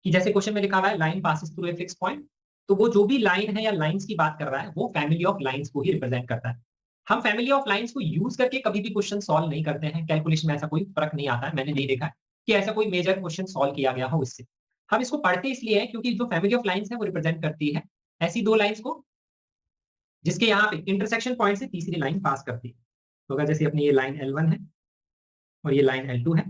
कि जैसे क्वेश्चन में लिखा हुआ है line passes through a fixed point, तो वो जो भी लाइन है या लाइंस की बात कर रहा है वो फैमिली ऑफ लाइंस को ही रिप्रेजेंट करता है। हम फैमिली ऑफ लाइंस को यूज करके कभी भी क्वेश्चन सॉल्व नहीं करते हैं, कैलकुलेशन में ऐसा कोई फर्क नहीं आता है। मैंने नहीं देखा है कि ऐसा कोई मेजर क्वेश्चन सॉल्व किया गया हो इससे। हम इसको पढ़ते इसलिए है क्योंकि जो फैमिली ऑफ लाइंस है वो रिप्रेजेंट करती है ऐसी दो लाइंस को जिसके यहाँ पे इंटरसेक्शन पॉइंट से तीसरी लाइन पास करती है। तो अगर जैसे अपनी ये लाइन L1 है और ये लाइन L2 है,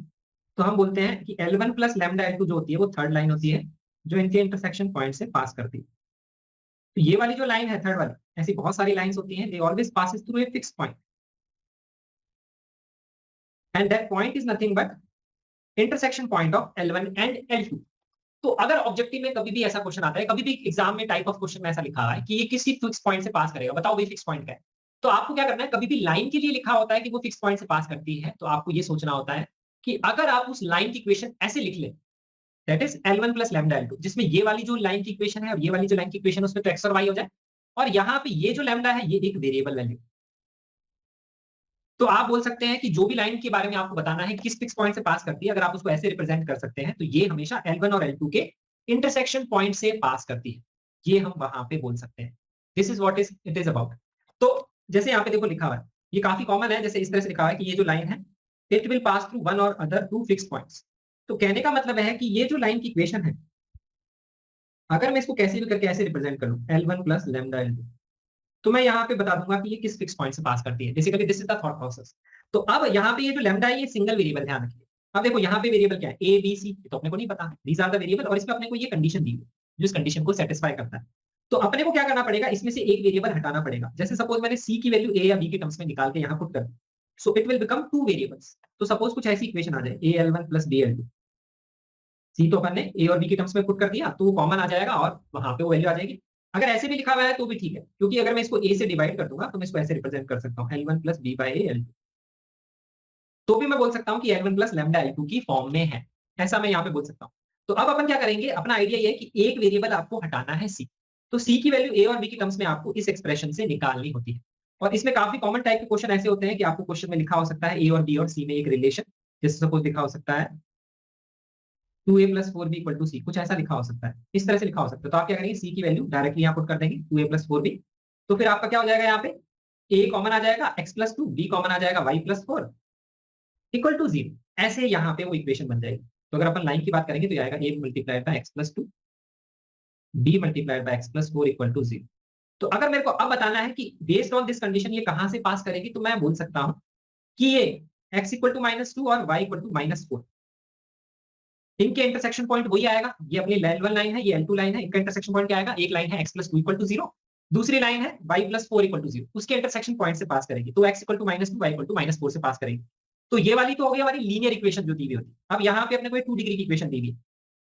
तो हम बोलते हैं कि L1 प्लस लैम्डा L2 जो होती है वो थर्ड लाइन होती है जो इनके इंटरसेक्शन पॉइंट से पास करती है। तो ये वाली जो लाइन है थर्ड वाली, ऐसी बहुत सारी लाइंस होती हैं, they always passes through a fixed point and that point is nothing but intersection point of L1 and L2। तो अगर ऑब्जेक्टिव में कभी भी ऐसा क्वेश्चन आता है, कभी भी एग्जाम में टाइप ऑफ क्वेश्चन में ऐसा लिखा हुआ है कि ये किसी फिक्स पॉइंट से पास करेगा, बताओ भाई फिक्स पॉइंट क्या है, तो आपको क्या करना है, कभी भी लाइन के लिए लिखा होता है कि वो फिक्स पॉइंट से पास करती है, तो आपको ये सोचना होता है कि अगर आप उस लाइन की इक्वेशन ऐसे लिख लें, that is L1 plus lambda L2, जिसमें ये वाली जो लाइन की इक्वेशन है और ये वाली जो लाइन की इक्वेशन है उसमें तो x और y हो जाए, और यहाँ पे ये जो लैम्डा है ये एक वेरिएबल वैल्यू। तो आप बोल सकते हैं कि जो भी लाइन के बारे में आपको बताना है किस फिक्स पॉइंट से पास करती है, अगर आप उसको ऐसे रिप्रेजेंट कर सकते हैं तो ये हमेशा L1 और L2 के इंटरसेक्शन पॉइंट से पास करती है, ये हम वहां पे बोल सकते हैं। This is what is it is about. तो जैसे यहाँ पे देखो लिखा हुआ है, ये काफी कॉमन है, जैसे इस तरह से लिखा हुआ है कि ये जो लाइन है it will pass through one और अदर टू फिक्स पॉइंट्स। तो कहने का मतलब है कि ये जो लाइन की इक्वेशन है, अगर मैं इसको कैसे भी करके ऐसे रिप्रेजेंट करूं L1 प्लस लैम्डा L2, तो मैं यहाँ पे बता दूंगा कि ये किस फिक्स पॉइंट से पास करती है। Basically this is the thought process. तो अब यहाँ पे ये जो लैम्डा है ये सिंगल वेरिएबल, ध्यान रखिए। अब देखो यहाँ पे वेरिएबल क्या है, A B C, तो अपने को नहीं पता, दीज आर द वेरिएबल, और इसमें अपने को ये कंडीशन दी है जो इस कंडीशन को सेटिस्फाई करता है। तो अपने को क्या करना पड़ेगा, इसमें से एक वेरिएबल हटाना पड़ेगा। जैसे सपोज मैंने C की वैल्यू A या B के टर्म्स में निकाल के यहाँ पुट कर दी, so it will become two variables. तो सपोज कुछ ऐसी इक्वेशन आ जाए AL1 प्लस BL2, C तो अपन ने A और B के टर्म्स में पुट कर दिया तो वो कॉमन आ जाएगा और वहां पे वो वैल्यू आ जाएगी। अगर ऐसे भी लिखा हुआ है तो भी ठीक है, क्योंकि अगर मैं इसको A से डिवाइड कर दूंगा तो मैं इसको ऐसे रिप्रेजेंट कर सकता हूँ L1 plus B by A L2, तो भी मैं बोल सकता हूँ कि L1 प्लस लैम्डा L2 की फॉर्म में है, ऐसा मैं यहाँ पे बोल सकता हूँ। तो अब अपन क्या करेंगे, अपना आइडिया ये है कि एक वेरिएबल आपको हटाना है C, तो C की वैल्यू A और B के टर्म्स में आपको इस एक्सप्रेशन से निकालनी होती है। और इसमें काफी कॉमन टाइप के क्वेश्चन ऐसे होते हैं कि आपको क्वेश्चन में लिखा हो सकता है A और B और C में एक रिलेशन, जैसे सपोज लिखा हो सकता है 2A plus 4B equal to C, कुछ ऐसा लिखा हो सकता है, इस तरह से लिखा हो सकता है। तो आप क्या करेंगे, C की वैल्यू डायरेक्टली यहाँ पुट कर देंगे 2A प्लस 4B, तो फिर आपका क्या हो जाएगा, यहाँ पे A कॉमन आ जाएगा x प्लस 2, B कॉमन आ जाएगा y प्लस 4 इक्वल टू 0। ऐसे यहाँ पे वो इक्वेशन बन जाएगी। तो अगर अपन लाइन की बात करेंगे तो आएगा A multiplied by x plus 2, B multiplied by x plus 4 equal to 0। तो अगर मेरे को अब बताना है कि बेस्ड ऑन दिस कंडीशन ये कहां से पास करेगी, तो मैं बोल सकता हूं कि ये x इक्वल टू -2 और y इक्वल टू -4, इनके इंटरसेक्शन पॉइंट वही आएगा। ये अपनी L1 लाइन है, ये L2 लाइन है, इनका इंटरसेक्शन पॉइंट क्या आएगा, एक लाइन है x प्लस 2 इक्वल टू 0, दूसरी लाइन है y प्लस 4 इक्वल टू 0, उसके इंटरसेक्शन पॉइंट से पास करेगी। तो x equal to -2, y equal to -4 से पास करेगी। तो ये वाली तो हो गई हमारी लीनियर इक्वेशन जो दी हुई होती है। अब यहाँ पे अपने को 2 डिग्री की इक्वेशन दी हुई है,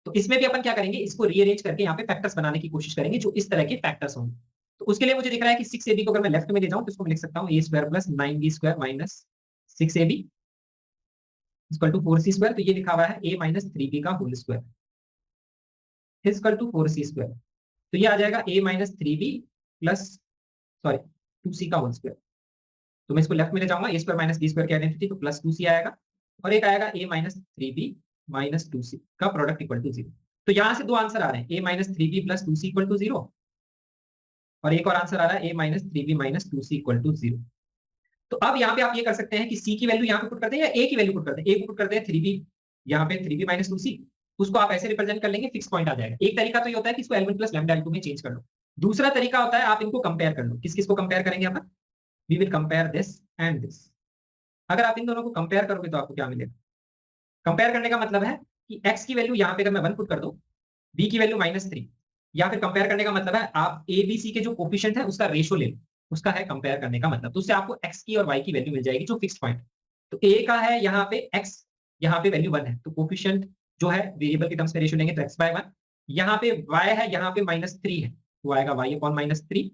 तो इसमें भी अपन क्या करेंगे, इसको रीअरेंज करके यहाँ पे फैक्टर्स बनाने की कोशिश करेंगे जो इस तरह के फैक्टर्स होंगे। तो उसके लिए मुझे दिख रहा है कि 6ab को अगर मैं लेफ्ट में ले जाऊं तो इसको मैं लिख सकता हूँ a square plus 9b square minus 6ab equal to 4c square. तो ये लिखा हुआ है a माइनस 3b का whole square equal to 4c square. तो ये आ जाएगा a minus 3b plus sorry 2c का होल स्क्वायर। तो मैं इसको लेफ्ट में ले जाऊंगा, a square minus b square की आइडेंटिटी, तो प्लस 2c आएगा और एक आएगा a minus 3b minus 2c का प्रोडक्ट इक्वल टू 0। तो यहां से दो आंसर आ रहे हैं, a minus 3b plus 2c equal to 0 और एक और आंसर आ रहा है a minus 3b minus 2c equal to 0। तो अब यहाँ पे आप ये कर सकते हैं कि c की वैल्यू यहाँ पे पुट करते हैं या a की वैल्यू पुट करते हैं। a को पुट करते हैं 3b, यहाँ पे 3b माइनस 2c, उसको आप ऐसे रिप्रेजेंट कर लेंगे, फिक्स पॉइंट आ जाएगा। एक तरीका तो ये होता है कि इसको L1 प्लस लैम्डा L2 में चेंज कर लो। दूसरा तरीका होता है आप इनको कंपेयर कर लो। किस किस को कंपेयर करेंगे अपन, we will compare this and this. अगर आप इन दोनों को कंपेयर करोगे तो आपको क्या मिलेगा, कंपेयर करने का मतलब है कि x की वैल्यू यहाँ पे अगर मैं 1 पुट कर दूं, b की वैल्यू -3, या फिर कंपेयर करने का मतलब है आप a b c के जो कोफिशिएंट है उसका रेशियो ले लो, उसका है कंपेयर करने का मतलब। तो उससे आपको x की और y की वैल्यू मिल जाएगी जो फिक्स्ड पॉइंट। तो a का है यहाँ पे x, यहाँ पे वैल्यू 1 है, तो कोफिशिएंट जो है वेरिएबल के टर्म्स में रेशियो लेंगे तो x/1। यहाँ पे y है, यहाँ पे -3 है, तो आएगा y upon -3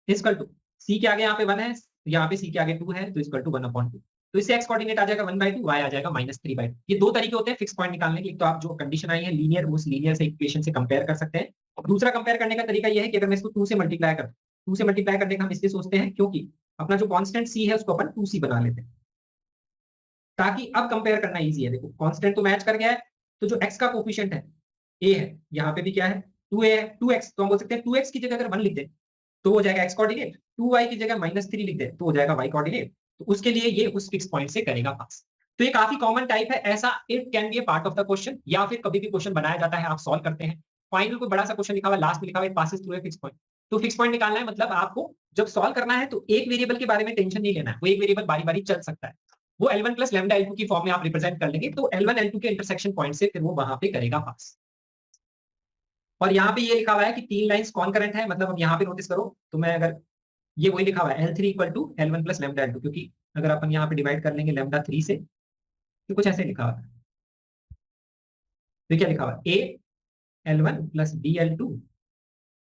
equal to c के आगे यहाँ पे 1 है, यहाँ पे c के आगे 2 है, तो इक्वल टू 1/2। तो इससे x कोऑर्डिनेट आ जाएगा 1/2, y आ जाएगा -3/2। ये दो तरीके होते हैं फिक्स पॉइंट निकालने के। तो आप जो कंडीशन आई है लीनियर, उस लीनियर से इक्वेशन से कंपेयर कर सकते हैं। दूसरा कंपेयर करने का तरीका ये है कि अगर मैं इसको 2 से मल्टीप्लाई करता हूं, 2 से मल्टीप्लाई करने का हम इसलिए सोचते हैं क्योंकि अपना जो कांस्टेंट c है उसको अपन 2c बना लेते हैं, ताकि अब कंपेयर करना इजी है। देखो कांस्टेंट तो मैच कर गया है, तो जो x का कोफिशिएंट है a है, यहाँ पे भी क्या है 2a है, 2x, तो हम बोल सकते हैं 2x की जगह अगर 1 लिख दे तो हो जाएगा x कोऑर्डिनेट, 2y की जगह -3 लिख दे तो हो जाएगा y कोऑर्डिनेट। तो उसके लिए ये उस फिक्स पॉइंट से करेगा पास। तो ये काफी कॉमन टाइप है ऐसा, it can B A part of the question, या फिर कभी भी क्वेश्चन बनाया जाता है आप सॉल्व करते हैं, फाइनल कोई बड़ा सा क्वेश्चन लिखा हुआ है, लास्ट में लिखा हुआ है passes through a fix point. तो फिक्स पॉइंट निकालना है मतलब आपको जब सॉल्व करना है तो एक वेरिएबल के बारे में टेंशन नहीं लेना है, वो एक वेरिएबल बारी बारी चल सकता है, वो L1 प्लस लैम्डा L2 की फॉर्म में आप रिप्रेजेंट कर लेंगे, तो L1 L2 के इंटरसेक्शन पॉइंट से फिर वो वहां पे करेगा पास। और यहाँ पे ये लिखा हुआ है कि 3 लाइंस कॉन्करेंट है, मतलब अब यहाँ पे नोटिस करो, तो मैं अगर ये वही लिखा हुआ है L3 equal to L1 plus lambda L2, क्योंकि अगर अपन यहाँ पे डिवाइड कर लेंगे लैम्डा 3 से तो कुछ ऐसे लिखा हुआ है। तो क्या लिखा हुआ है A L1 plus B L2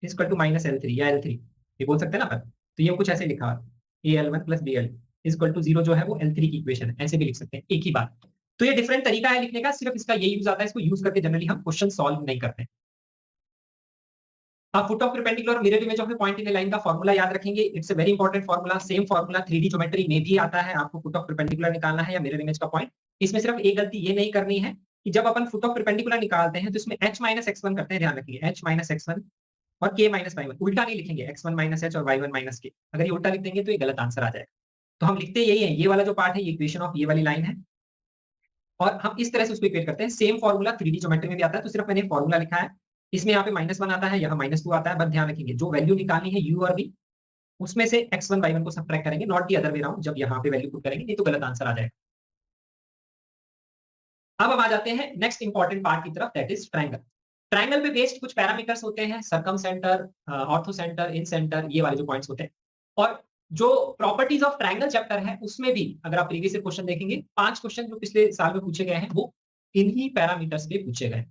equal to minus L3 या L3, ये बोल सकते हैं ना अपन। तो ये कुछ ऐसे लिखा हुआ है A L1 plus B L2 equal to 0 जो है वो L3 की इक्वेशन है, ऐसे भी लिख सकते हैं एक ही बात। तो ये डिफरेंट तरीका है लिखने का, सिर्फ इसका ये यूज आता है, इसको यूज करके जनरली हम क्वेश्चन सॉल्व नहीं करते। आप फुट ऑफ परपेंडिकुलर और mirror image of a point in A line का फॉर्मूला याद रखेंगे, it's a very important formula. Same formula 3D geometry में भी आता है, आपको फुट ऑफ परपेंडिकुलर निकालना है या मिरर इमेज का पॉइंट। इसमें सिर्फ एक गलती ये नहीं करनी है कि जब अपन फुट ऑफ परपेंडिकुलर निकालते हैं तो इसमें h माइनस x1 करते हैं, ध्यान रखिए h माइनस x1 और k माइनस y1, उल्टा नहीं लिखेंगे x1 माइनस h और y1 माइनस k। अगर ये उल्टा लिख देंगे तो ये गलत आंसर आ जाएगा। तो हम लिखते यही है, ये वाला जो पार्ट है ये इक्वेशन ऑफ ये वाली लाइन है और हम इस तरह से उसको इक्वेट करते हैं। सेम फॉर्मूला 3D ज्योमेट्री में भी आता है, तो सिर्फ मैंने फॉर्मूला लिखा है, इसमें यहाँ पे -1 आता है, यहाँ -2 आता है। बस ध्यान रखेंगे जो वैल्यू निकालनी है u और v, उसमें से x1 y1 को सब्ट्रैक्ट करेंगे, not the other way round. जब यहाँ पे वैल्यू पुट करेंगे नहीं तो गलत आंसर आ जाएगा। अब हम आ जाते हैं नेक्स्ट इंपॉर्टेंट पार्ट की तरफ, दैट इज ट्रायंगल। ट्रायंगल पे बेस्ड कुछ पैरामीटर्स होते हैं, सर्कम सेंटर, ऑर्थो सेंटर, इन सेंटर, ये वाले जो पॉइंट्स होते हैं। और जो प्रॉपर्टीज ऑफ ट्रायंगल चैप्टर है उसमें भी अगर आप प्रीवियस क्वेश्चन देखेंगे, 5 क्वेश्चन जो पिछले साल में पूछे गए हैं वो इन्हीं पैरामीटर्स पे पूछे गए।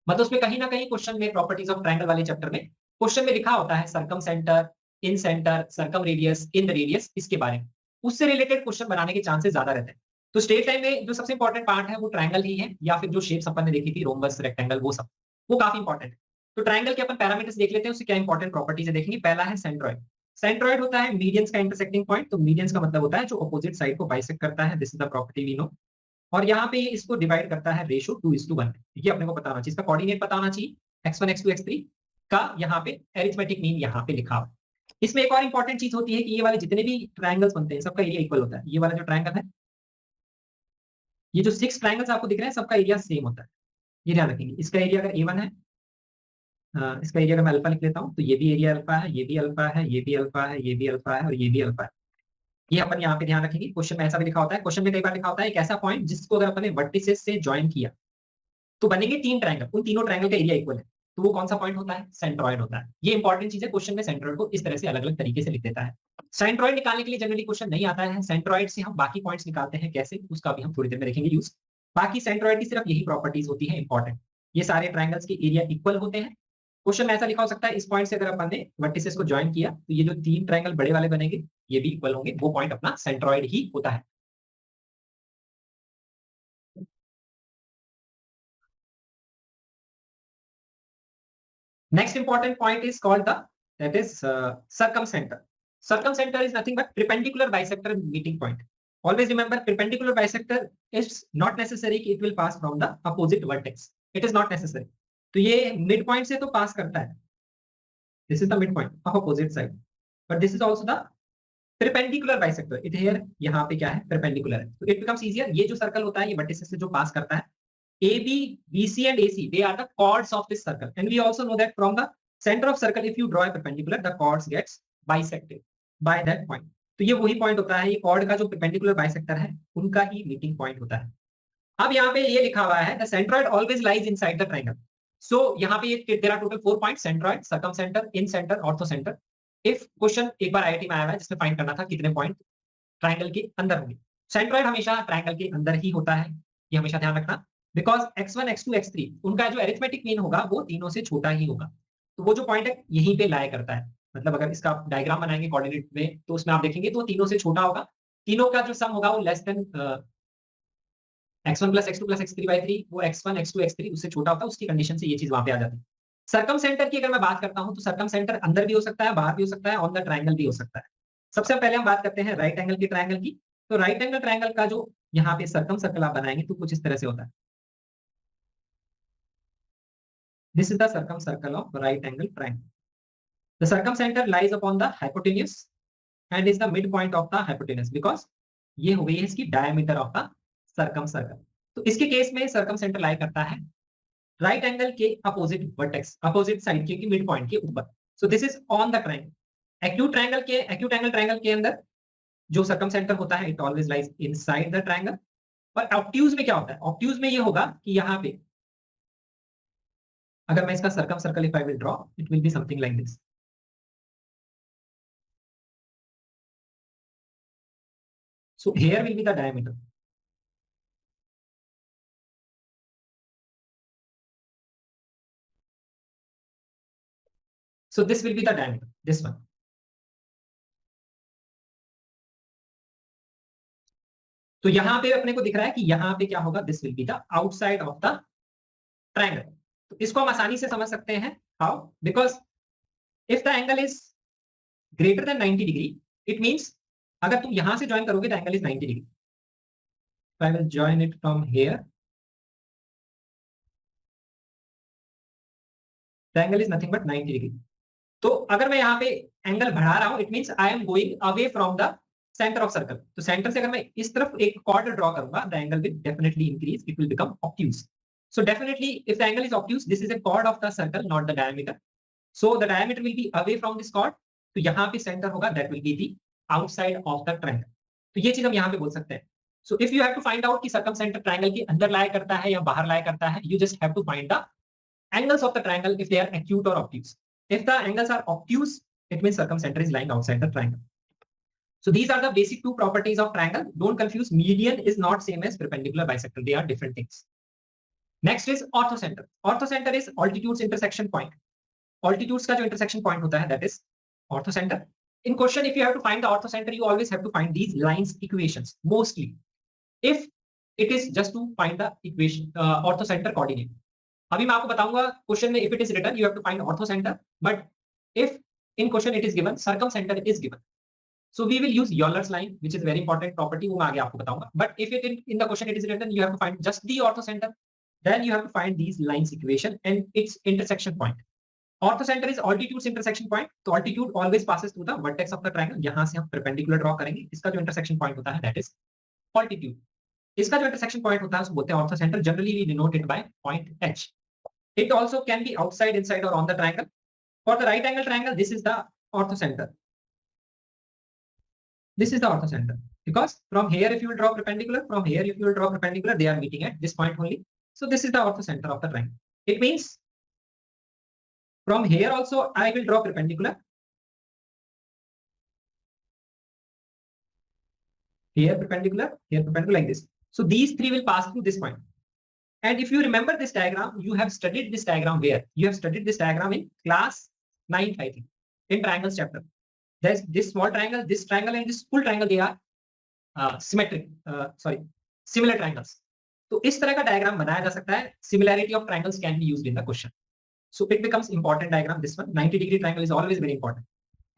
मतलब उसमें कहीं ना कहीं क्वेश्चन में प्रॉपर्टीज ऑफ ट्रायंगल वाले चैप्टर में क्वेश्चन में लिखा होता है सर्कम सेंटर, इन सेंटर, सर्कम रेडियस, इन रेडियस, इसके बारे में, उससे रिलेटेड क्वेश्चन बनाने के चांसेस ज्यादा रहते हैं। तो स्ट्रेट लाइन में जो सबसे इंपॉर्टेंट पार्ट है वो ट्रायंगल ही है, या फिर जो शेप्स अपन ने देखी थी रोम्बस, रेक्टेंगल, वो सब वो काफी इंपॉर्टेंट है। तो ट्रायंगल के अपन पैरामीटर्स देख लेते हैं, उससे क्या इंपॉर्टेंट प्रॉपर्टीज है देखेंगे। पहला है सेंट्रॉइड। सेंट्रॉइड होता है मीडियंस का इंटरसेक्टिंग पॉइंट। तो मीडियंस का मतलब होता है जो अपोजिट साइड को बाइसेक्ट करता है, this is the property we know. और यहाँ पे इसको डिवाइड करता है रेशियो 2:1, ये अपने को पता होना चाहिए, इसका कोऑर्डिनेट पता होना चाहिए, x1 x2 x3 का यहाँ पे एरिथमेटिक मीन यहाँ पे लिखा हुआ। इसमें एक और इंपॉर्टेंट चीज होती है कि ये वाले जितने भी ट्रायंगल्स बनते हैं सबका एरिया इक्वल होता है। ये वाला जो ट्रायंगल है, ये जो 6 ट्रायंगल्स आपको दिख रहे हैं सबका एरिया सेम होता है, ये ध्यान रखेंगे। इसका एरिया अगर A1 है, इसका एरिया अगर मैं अल्फा लिख लेता हूँ तो ये भी एरिया अल्फा है, ये भी अल्फा है, ये भी अल्फा है, ये भी अल्फा है और ये भी अल्फा है। ये अपन यहाँ पे ध्यान रखेंगे। क्वेश्चन में ऐसा भी लिखा होता है, क्वेश्चन में कई बार लिखा होता है एक ऐसा पॉइंट जिसको अगर अपन ने वर्टिसेस से ज्वाइन किया तो बनेंगे 3 ट्रायंगल, उन तीनों ट्रायंगल का एरिया इक्वल है, तो वो कौन सा पॉइंट होता है? सेंट्रॉइड होता है। ये इंपॉर्टेंट चीज है, क्वेश्चन में सेंट्रॉइड को इस तरह से अलग अलग तरीके से लिख देता है। सेंट्रॉइड निकालने के लिए जनरली क्वेश्चन नहीं आता है, सेंट्रॉइड से हम बाकी पॉइंट्स निकालते हैं कैसे, उसका भी हम थोड़ी देर में देखेंगे यूज। बाकी सेंट्रॉइड की सिर्फ यही प्रॉपर्टीज होती है इंपॉर्टेंट। ये सारे ट्रायंगल्स के एरिया इक्वल होते हैं। क्वेश्चन में ऐसा लिखा हो सकता है, इस पॉइंट से अगर अपन ने वर्टिसेस को ज्वाइन किया तो ये जो 3 ट्रायंगल बड़े वाले बनेंगे ये भी इक्वल होंगे, वो पॉइंट अपना सेंट्रॉइड ही होता है। Next important point is called that is circumcenter. Circumcenter is nothing but perpendicular bisector meeting point. Always remember, perpendicular bisector is not necessary कि it will pass from the opposite vertex. It is not necessary. तो ये mid point से तो pass करता है. This is the midpoint of opposite side. But this is also the perpendicular bisector. It here यहाँ पे क्या है, perpendicular है. तो it becomes easier. ये जो circle होता है ये vertices से जो pass करता है, AB, BC and AC, they are the chords of this circle. And we also know that from the center of circle, if you draw a perpendicular, the chords gets bisected by that point. तो ये वही point होता है, ये chord का जो perpendicular bisector है, उनका ही meeting point होता है। अब यहाँ पे ये लिखा हुआ है, the centroid always lies inside the triangle. So यहाँ पे ये there are total 4 points: centroid, circumcenter, incenter, orthocenter. If question एक बार IIT में आया हुआ है जिसमें फाइंड करना था कितने पॉइंट ट्राइंगल के अंदर होंगे। सेंट्रॉइड हमेशा ट्राइंगल के अंदर ही होता है, ये हमेशा ध्यान रखना। बिकॉज x1, x2, x3 उनका जो अरिथमेटिक मीन होगा वो तीनों से छोटा ही होगा, तो वो जो पॉइंट है यहीं पे लाया करता है। मतलब अगर इसका डायग्राम बनाएंगे कोऑर्डिनेट में तो उसमें आप देखेंगे तो तीनों से छोटा होगा, तीनों का जो सम होगा वो less than x1 plus x2 plus x3 by 3, वो x1 x2 x3 उससे छोटा होता है, उसकी कंडीशन से ये चीज वहां पे आ जाती है। सर्कम सेंटर की अगर मैं बात करता हूं तो सर्कम सेंटर अंदर भी हो सकता है, बाहर भी हो सकता है, ऑन द ट्राइंगल भी हो सकता है। सबसे पहले हम बात करते हैं राइट एंगल की ट्राइंगल की। तो राइट एंगल ट्राइंगल का जो यहाँ पे सर्कम सर्कल आप बनाएंगे तो कुछ इस तरह से होता है। This is the circumcircle of right angle triangle. The circumcenter lies upon the hypotenuse and is the midpoint of the hypotenuse because ये हो गई है इसकी diameter of the circumcircle. तो इसके केस में circumcenter lie करता है right angle के opposite vertex, opposite side के midpoint के ऊपर. So this is on the triangle. Acute angle triangle के अंदर जो circumcenter होता है it always lies inside the triangle. और obtuse में क्या होता है? obtuse में ये होगा कि यहाँ पे अगर मैं इसका circum circle if I will draw it will be something like this. So here will be the diameter. So this will be the diameter, this one. तो यहां पे अपने को दिख रहा है कि यहां पे क्या होगा, this will be the outside of the triangle. तो इसको हम आसानी से समझ सकते हैं, how? Because if the angle is greater than 90 degree it means अगर तुम यहां से ज्वाइन करोगे the angle is 90 degree. I will join it from here, the angle is nothing but 90 degree. तो अगर मैं यहाँ पे एंगल बढ़ा रहा हूं it means I am going away from the centre of circle. तो सेंटर से अगर मैं इस तरफ एक कॉर्ड ड्रॉ करूंगा the angle will definitely increase, it will become obtuse. So definitely if the angle is obtuse, this is a chord of the circle, not the diameter. So the diameter will be away from this chord. तो यहाँ पे center होगा, that will be the outside of the triangle. तो ये चीज हम यहाँ पे बोल सकते हैं। So if you have to find out कि circumcenter triangle के अंदर लाया करता है या बाहर लाया करता है, you just have to find the angles of the triangle if they are acute or obtuse. If the angles are obtuse, it means circumcenter is lying outside the triangle. So these are the basic two properties of triangle. Don't confuse, median is not same as perpendicular bisector. They are different things. Next is orthocenter. Orthocenter is altitudes intersection point. Altitudes का जो intersection point होता है that is orthocenter. In question if you have to find the orthocenter you always have to find these lines equations mostly. If it is just to find the equation orthocenter coordinate. अभी मैं आपको बताऊंगा question में if it is written you have to find orthocenter, but if in question it is given circumcenter is given. So we will use Euler's line which is very important property, वो मैं आगे आपको बताऊंगा. But if it in the question it is written you have to find just the orthocenter. Then you have to find these lines equation and its intersection point. Orthocenter is altitude's intersection point. तो altitude always passes through the vertex of the triangle. यहाँ से हम perpendicular draw करेंगे. इसका जो intersection point होता है that is altitude. इसका जो intersection point होता है उसको बोलते हैं orthocenter. Generally we denote it by point H. It also can be outside, inside or on the triangle. For the right angle triangle, this is the orthocenter. This is the orthocenter. Because from here if you will draw perpendicular, from here if you will draw perpendicular, they are meeting at this point only. So this is the orthocenter of the triangle. It means from here also I will draw perpendicular. Here perpendicular like this. So these three will pass through this point. And if you remember this diagram, you have studied this diagram where? You have studied this diagram in class 9th, I think, in triangles chapter. There's this small triangle, this triangle, and this full triangle, they are similar triangles. तो इस तरह का diagram बनाया जा सकता है. Similarity of triangles can be used in the question. So it becomes important diagram, this one. 90-degree triangle is always very important.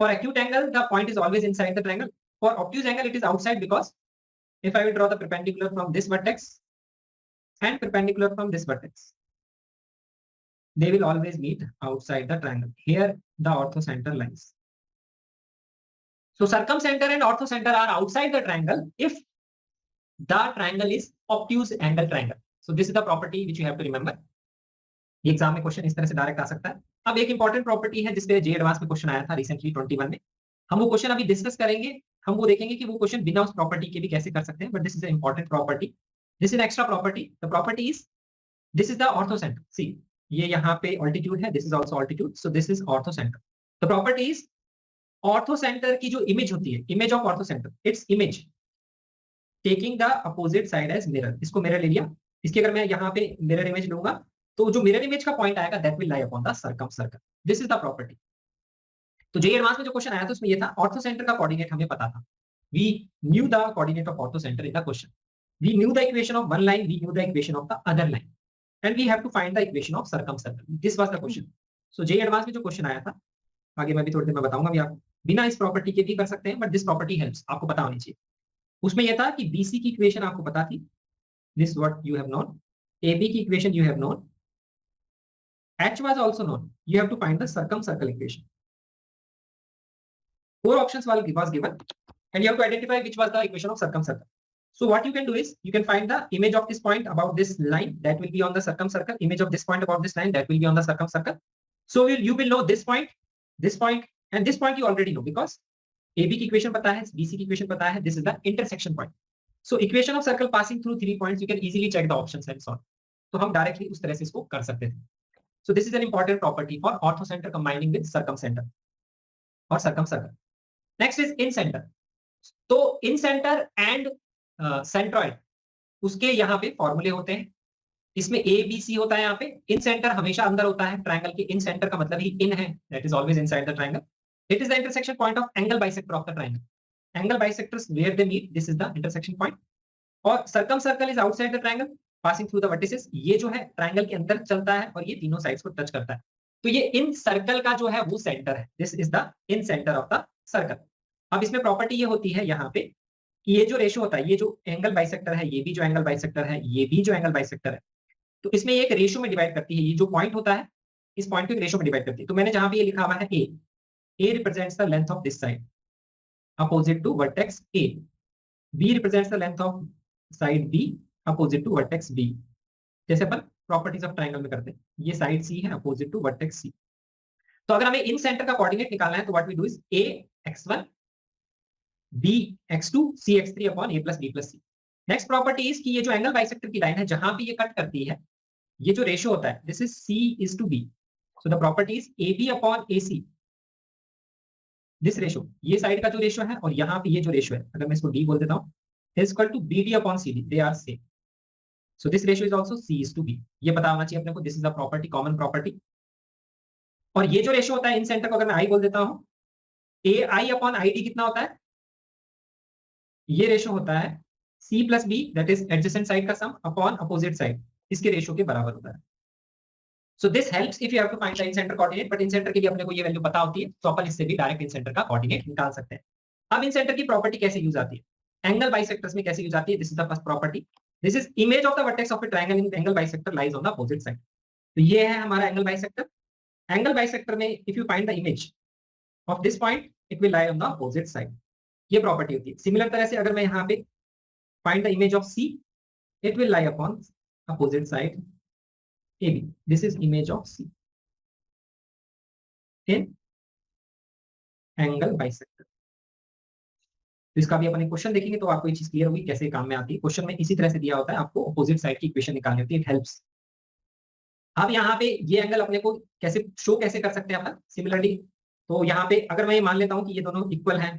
For acute angle, the point is always inside the triangle. For obtuse angle, it is outside, because if I will draw the perpendicular from this vertex and perpendicular from this vertex, they will always meet outside the triangle. Here the orthocenter lies. So circumcenter and orthocenter are outside the triangle if the triangle is obtuse angle triangle. So this is the property which you have to remember. ये exam में question इस तरह से direct आ सकता है. अब एक important property है जिसपे जे एडवांस में क्वेश्चन आया था रिसेंटली 21 में. हम वो क्वेश्चन अभी डिस्कस करेंगे. हम वो देखेंगे कि वो क्वेश्चन बिना उस प्रॉपर्टी के भी कैसे कर सकते हैं. But this is a important property. This is extra property. The property is, this is the orthocentre. See, ये यहाँ पे ऑल्टीट्यूड है, this is also altitude, so this is orthocentre. The property is, orthocentre की जो image होती है, image of orthocentre, it's image taking the opposite side as mirror. इसको mirror ले लिया. इसकी अगर मैं यहाँ पे मिरर इमेज लूंगा तो जो मिरर इमेज का पॉइंट आएगा that will lie upon the circumcircle. This is the property. तो जेईई एडवांस में जो क्वेश्चन आया था उसमें ये था, ऑर्थोसेंटर का कोऑर्डिनेट हमें पता था. We knew the coordinate of orthocentre in the question. We knew the equation of one line, we knew the equation of the other line, and we have to find the equation of circumcircle. This was the question. So JEE advance में जो question आया था, आगे मैं भी थोड़ी देर में बताऊंगा भी आपको, बिना इस प्रॉपर्टी के भी कर सकते हैं, बट दिस प्रॉपर्टी हेल्प्स, आपको पता होनी चाहिए. उसमें यह था कि बीसी की इक्वेशन आपको पता थी, this what you have known. AB की equation you have known. H was also known. You have to find the circumcircle equation. 4 options was given, and you have to identify which was the equation of circumcircle. So what you can do is, you can find the image of this point about this line, that will be on the circumcircle. Image of this point about this line, that will be on the circumcircle. So you will know this point, and this point you already know, because AB की equation पता है, BC की equation पता है. This is the intersection point. So equation of circle passing through 3 points, you can easily check the options and so on. तो हम directly उस तरह से इसको कर सकते थे. So this is an important property for orthocenter combining with circumcenter or circumcircle. Next is incenter. तो incenter and centroid, उसके यहाँ पे फॉर्मूले होते हैं. इसमें A B C होता है. यहाँ पे incenter हमेशा अंदर होता है ट्रायंगल के. incenter का मतलब ही in है, that is always inside the triangle. It is the intersection point of angle bisector of the triangle. Angle bisectors where they meet, this is the intersection point. और circumcircle is outside the triangle, passing through the vertices. ये जो है triangle के अंदर चलता है और ये तीनों साइड्स को टच करता है. तो ये इन सर्कल का जो है वो सेंटर है. This is the in centre of the circle. अब इसमें प्रॉपर्टी ये होती है यहाँ पे कि ये जो रेशो होता है, ये जो एंगल बाइसेक्टर है, ये भी जो एंगल बाइसेक्टर है, ये भी जो एंगल बाइसेक्टर है, तो इसमें एक रेशो में डिवाइड करती है. ये जो पॉइंट होता है, इस पॉइंट को एक रेशो में डिवाइड करती है. तो मैंने जहां पे ये लिखा हुआ है a represents the length of this side opposite to vertex A. B represents the length of side b opposite to vertex B. जैसे अपन प्रॉपर्टीज ऑफ ट्रायंगल में करते हैं, ये साइड सी है अपोजिट टू वर्टेक्स सी. तो अगर हमें इन सेंटर का कोऑर्डिनेट निकालना है तो what we do is a x1 b x2 c x3 upon a plus b plus c. Next property is कि ये जो एंगल बाइसेक्टर की लाइन है जहां पे ये कट करती है, ये जो रेशियो होता है, this is c is to b. So the property is ab upon ac. This ratio, ये साइड का जो रेशियो है और यहाँ पे ये जो रेशियो है, अगर मैं इसको d बोल देता हूँ, is equal to bd upon cd. they are same. So this ratio is also c is to b. ये पता होना चाहिए अपने को. This is the property, common property. और ये जो रेशियो होता है इन सेंटर को अगर मैं i बोल देता हूं, ai अपॉन id कितना होता है? ये रेशियो होता है c plus b, that is adjacent side का सम अपॉन अपोजिट साइड, इसके रेशियो के बराबर होता है. So this helps if you have to find the in center coordinate, but in center के लिए अपने को ये वैल्यू पता होती है, तो अपन इससे भी डायरेक्ट इन सेंटर का कोऑर्डिनेट निकाल सकते हैं. अब इन सेंटर की प्रॉपर्टी कैसे यूज आती है, एंगल बाइसेक्टर्स में कैसे यूज आती है? This is the first property. This is image of the vertex of a triangle in angle bisector lies on the opposite side. तो ये है हमारा एंगल बाइसेक्टर. एंगल बाइसेक्टर में if you find the image of this point, it will lie on the opposite side. ये property होती है. Similar तरह से अगर मैं यहाँ पे find the image of C, it will lie upon opposite side AB. This is image of C in angle bisector. तो इसका भी अपन क्वेश्चन देखेंगे तो आपको ये चीज क्लियर होगी कैसे काम में आती है. क्वेश्चन में इसी तरह से दिया होता है, आपको अपोजिट साइड की इक्वेशन निकालनी होती है. It helps. अब यहाँ पे ये एंगल अपने को कैसे शो कैसे कर सकते हैं अपन सिमिलरली. तो यहाँ पे अगर मैं ये मान लेता हूँ कि ये दोनों इक्वल हैं,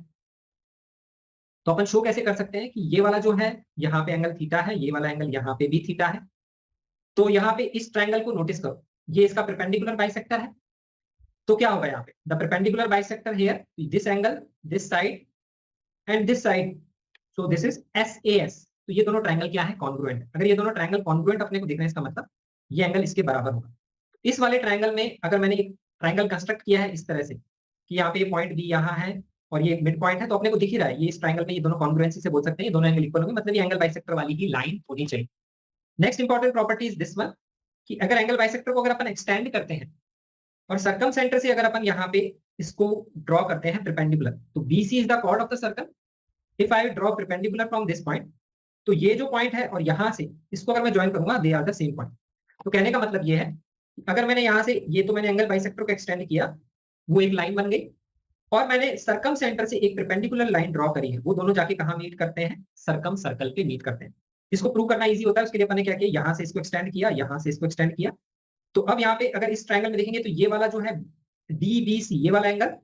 तो अपन शो कैसे कर सकते हैं कि ये वाला जो है यहाँ पे एंगल थीटा है, ये वाला एंगल यहाँ पे भी थीटा है, तो यहाँ पे इस ट्रायंगल को नोटिस करो, ये इसका परपेंडिकुलर बाइसेक्टर है। तो क्या होगा यहाँ पे, the perpendicular bisector here, this angle, this side and this side, so this is SAS। तो ये दोनों ट्रायंगल क्या है, कॉन्ग्रुएंट। अगर ये दोनों ट्रायंगल कॉन्ग्रुएंट अपने को दिख रहे हैं, इसका मतलब ये एंगल इसके बराबर होगा। इस वाले ट्रायंगल में अगर मैंने एक ट्रायंगल कंस्ट्रक्ट किया है इस तरह से कि यहाँ पे ये पॉइंट बी यहाँ है और ये मिड पॉइंट है, तो अपने को दिख ही रहा है ये इस ट्रायंगल में ये दोनों कॉन्ग्रुएंसी से बोल सकते हैं, ये दोनों एंगल इक्वल होंगे, मतलब ये एंगल बाइसेक्टर वाली ही लाइन होनी चाहिए। Next important property is this one, कि अगर एंगल बाइसेक्टर को अगर अपन एक्सटेंड करते हैं और सर्कम सेंटर से अगर अपन यहाँ पे इसको ड्रॉ करते हैं परपेंडिकुलर, तो BC is the chord of the circle. If I draw perpendicular from this point, तो ये जो पॉइंट है और यहाँ से इसको अगर मैं ज्वाइन करूंगा, they are the same point. तो कहने का मतलब ये है, अगर मैंने यहाँ से ये तो मैंने एंगल बाइसेक्टर को एक्सटेंड किया, वो एक लाइन बन गई, और मैंने सर्कम सेंटर से एक परपेंडिकुलर लाइन ड्रॉ करी है, वो दोनों जाके कहाँ मीट करते हैं, सर्कम सर्कल पे मीट करते हैं। इसको प्रूव करना इजी होता है, उसके लिए अपन ने क्या किया, यहाँ से इसको एक्सटेंड किया, यहाँ से इसको एक्सटेंड किया। तो अब यहाँ पे अगर इस ट्रायंगल में देखेंगे तो ये वाला जो है DBC, ये वाला एंगल,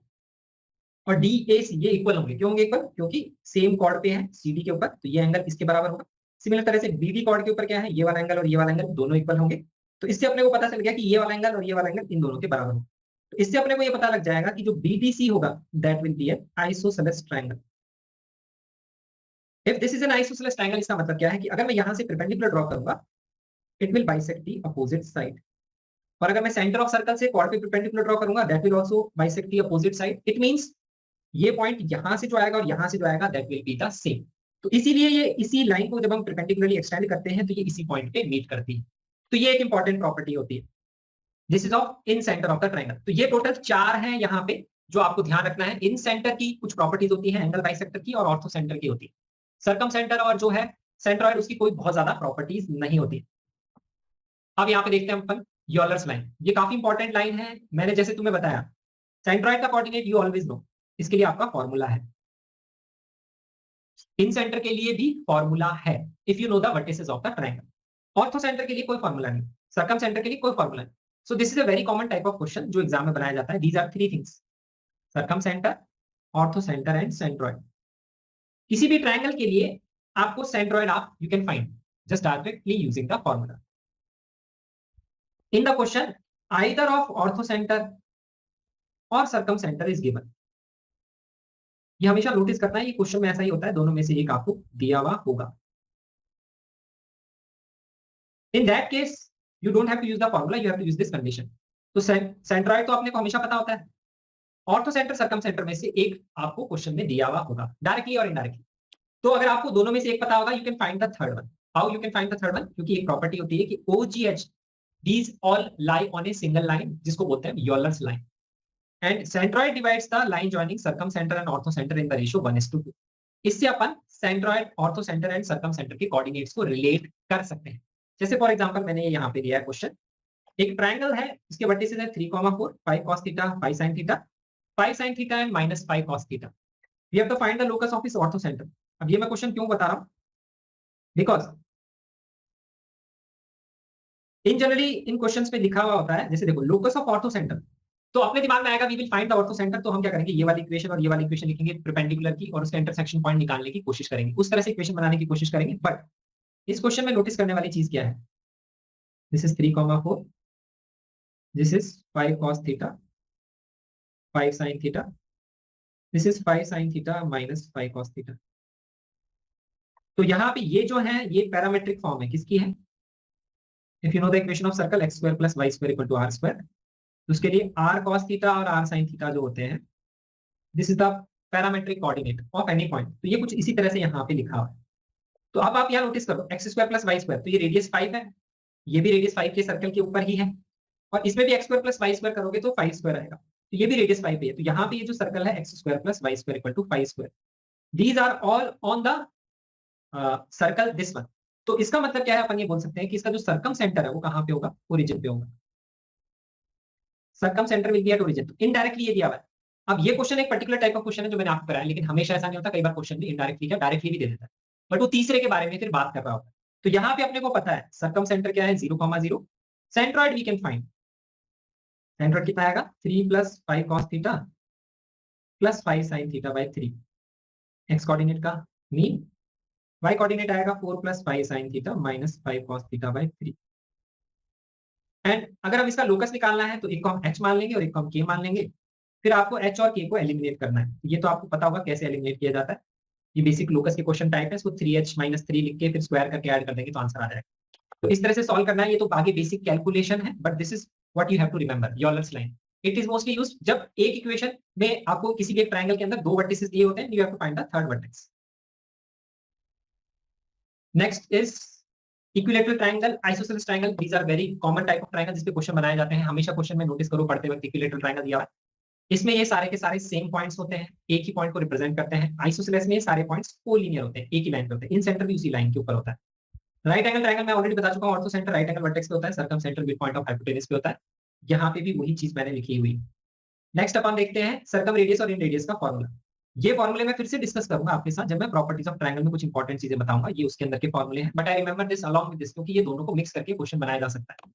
और DAC ये इक्वल होंगे। क्यों होंगे इक्वल, क्योंकि सेम कॉर्ड पे है CD के ऊपर, तो ये एंगल इसके बराबर होगा। सिमिलर तरह से BD कॉर्ड के ऊपर क्या है, ये वाला एंगल और ये वाला एंगल दोनों इक्वल होंगे। तो इससे अपने को पता चल गया कि ये वाला एंगल और ये वाला एंगल इन दोनों के बराबर होगा। तो इससे अपने को ये पता लग जाएगा कि जो BDC होगा that will B N isosceles triangle. If this is an isosceles triangle, इसका मतलब क्या है कि अगर मैं यहाँ से परपेंडिकुलर ड्रॉ करूंगा, it will bisect the opposite side. और अगर मैं सेंटर ऑफ सर्कल से कॉर्ड पे परपेंडिकुलर ड्रॉ करूंगा, that will also bisect the opposite side. It means ये पॉइंट यहां से जो आएगा और यहां से जो आएगा, that will be the same. तो इसीलिए ये इसी लाइन को जब हम परपेंडिकुलरली एक्सटेंड करते हैं तो ये इसी पॉइंट पे मीट करती है। तो ये एक इंपॉर्टेंट प्रॉपर्टी होती है, this is of in centre of the triangle. तो ये टोटल 4 हैं यहाँ पे जो आपको ध्यान रखना है। इन सेंटर की कुछ प्रॉपर्टीज होती है, एंगल बाइसेक्टर की और ऑर्थो सेंटर की होती है। सर्कम सेंटर और जो है सेंट्रॉइड, उसकी कोई बहुत ज्यादा प्रॉपर्टीज नहीं होती। अब यहाँ पे देखते हैं अपन यूलर्स लाइन, ये काफी इंपॉर्टेंट लाइन है। मैंने जैसे तुम्हें बताया, सेंट्रॉइड का कोऑर्डिनेट यू ऑलवेज नो, इसके लिए आपका फॉर्मूला है। इन सेंटर के लिए भी फॉर्मूला है, if you know the vertices of the triangle. Ortho centre के लिए कोई फॉर्मूला नहीं, सर्कम सेंटर के लिए कोई फॉर्मूला नहीं। So this is a very common type of question जो एग्जाम में बनाया जाता है। These are 3 things, circumcentre, orthocentre and centroid. किसी भी ट्रायंगल के लिए आपको सेंट्रॉइड आप you can find just directly using the formula. In the question either of orthocentre और सर्कम सेंटर इज गिवन। ये हमेशा नोटिस करना है, ये क्वेश्चन में ऐसा ही होता है, दोनों में से एक आपको दिया हुआ होगा। In that case you don't have to use the formula, you have to use this condition. तो सेंट्रॉइड तो आपने को हमेशा पता होता है, ऑर्थो सेंटर सर्कम सेंटर में से एक आपको क्वेश्चन में दिया हुआ होगा, डायरेक्टली और इनडायरेक्टली। तो अगर आपको दोनों में से एक पता होगा, you can find the third one. How you can find the third one, क्योंकि एक प्रॉपर्टी होती है कि OGH these all lie on a single line, जिसको बोलते हैं Euler's line. And centroid divides the line joining circumcentre and orthocentre in the ratio 1:2। इससे अपन centroid, orthocentre and circumcentre के coordinates को relate कर सकते हैं। जैसे फॉर एग्जांपल मैंने ये यहाँ पे दिया है क्वेश्चन, एक ट्रायंगल है, इसके वर्टिसेस है 3,4, 5 cos theta, 5 sin theta, 5 sin theta and -5 cos theta. We have to find the locus of इस ऑर्थो सेंटर। अब ये मैं क्वेश्चन क्यों बता रहा हूं, बिकॉज इन जनरली इन क्वेश्चंस पे लिखा हुआ होता है, जैसे देखो लोकस ऑफ ऑर्थो सेंटर, तो अपने दिमाग में आएगा we will find the orthocentre. तो हम क्या करेंगे, ये वाली इक्वेशन और ये वाली इक्वेशन लिखेंगे परपेंडिकुलर की, और उसका इंटरसेक्शन पॉइंट निकालने की कोशिश करेंगे, उस तरह से इक्वेशन बनाने की कोशिश करेंगे। बट इस क्वेश्चन में नोटिस करने वाली चीज क्या है, this is 3,4, this is 5 cos theta, 5 sin theta, this is 5 sin theta -5 cos theta. तो यहाँ पे ये जो है ये पैरामेट्रिक फॉर्म है, किसकी है, if you know the equation of circle x² + y² = r², तो उसके लिए r cos थीटा और r sin थीटा जो होते हैं, this is the parametric coordinate of any point. तो ये कुछ इसी तरह से यहाँ पे लिखा हुआ है। तो अब आप यहाँ नोटिस करो, x² + y², तो ये रेडियस 5 है, ये भी रेडियस 5 के सर्कल के ऊपर ही है, और इसमें भी x² + y² करोगे तो 5² आएगा, तो ये भी रेडियस 5 है। तो यहाँ पे ये जो सर्कल है x² + y² = 5², these are all on the circle this one. तो इसका मतलब क्या है, अपन ये बोल सकते हैं कि इसका जो सर्कम सेंटर है वो कहाँ पे होगा, ओरिजिन पे होगा। Circum centre will be at origin, तो इनडायरेक्टली ये दिया हुआ है। अब ये क्वेश्चन एक पर्टिकुलर टाइप ऑफ क्वेश्चन है जो मैंने आपको कराया, लेकिन हमेशा ऐसा नहीं होता, कई बार क्वेश्चन भी इनडायरेक्टली या डायरेक्टली भी दे देता है, बट वो तीसरे के बारे में फिर बात कर रहा होता है। तो यहाँ पे अपने को पता है सर्कम सेंटर क्या है, 0,0। Centroid we can find, centroid कितना आएगा, 3 + 5 cos theta + 5 sin theta / 3। X coordinate का मीन, y कोऑर्डिनेट आएगा 4 + 5 sin थीटा -5 cos थीटा / 3। अगर हम इसका लोकस निकालना है तो एक को हम h मान लेंगे और एक को हम k मान लेंगे, फिर आपको h और k को एलिमिनेट करना है। ये तो आपको पता होगा कैसे एलिमिनेट किया जाता है। ये बेसिक लोकस के क्वेश्चन टाइप है, इसको 3h - 3 लिख के फिर स्क्वायर करके ऐड कर देंगे तो आंसर आ जाएगा। तो इस तरह से सॉल्व करना है। ये तो आगे बेसिक कैलकुलेशन है, but this is what you have to remember, Euler's line. It is mostly used जब एक इक्वेशन में आपको किसी भी एक ट्रायंगल के अंदर दो वर्टिसेस दिए होते हैं, you have to find the third vertex. Next is equilateral triangle, isosceles triangle. These are very common type of triangle जिस पे क्वेश्चन बनाए जाते हैं। हमेशा क्वेश्चन में नोटिस करो पढ़ते वक्त इक्विलैटरल ट्रायंगल दिया है, इसमें ये सारे के सारे सेम पॉइंट्स होते हैं, एक ही पॉइंट को रिप्रेजेंट करते हैं। आइसोसेलेस में ये सारे पॉइंट्स कोलिनियर होते हैं, एक ही लाइन पे होते हैं, इन सेंटर भी उसी लाइन के ऊपर होता है। राइट एंगल ट्रायंगल मैं ऑलरेडी बता चुका हूं, ortho centre right angle vertex पे होता है, circum centre mid point of hypotenuse पे होता है। यहाँ पे भी वही चीज मैंने लिखी हुई। नेक्स्ट अपन देखते हैं सर्कम रेडियस और इन रेडियस का फॉर्मूला। ये फॉर्मूले मैं फिर से डिस्कस करूंगा आपके साथ जब मैं प्रॉपर्टीज ऑफ ट्रायंगल में कुछ इंपॉर्टेंट चीजें बताऊंगा। ये उसके अंदर के फॉर्मूले हैं, but I remember this along with this, क्योंकि ये दोनों को मिक्स करके क्वेश्चन बनाया जा सकता है।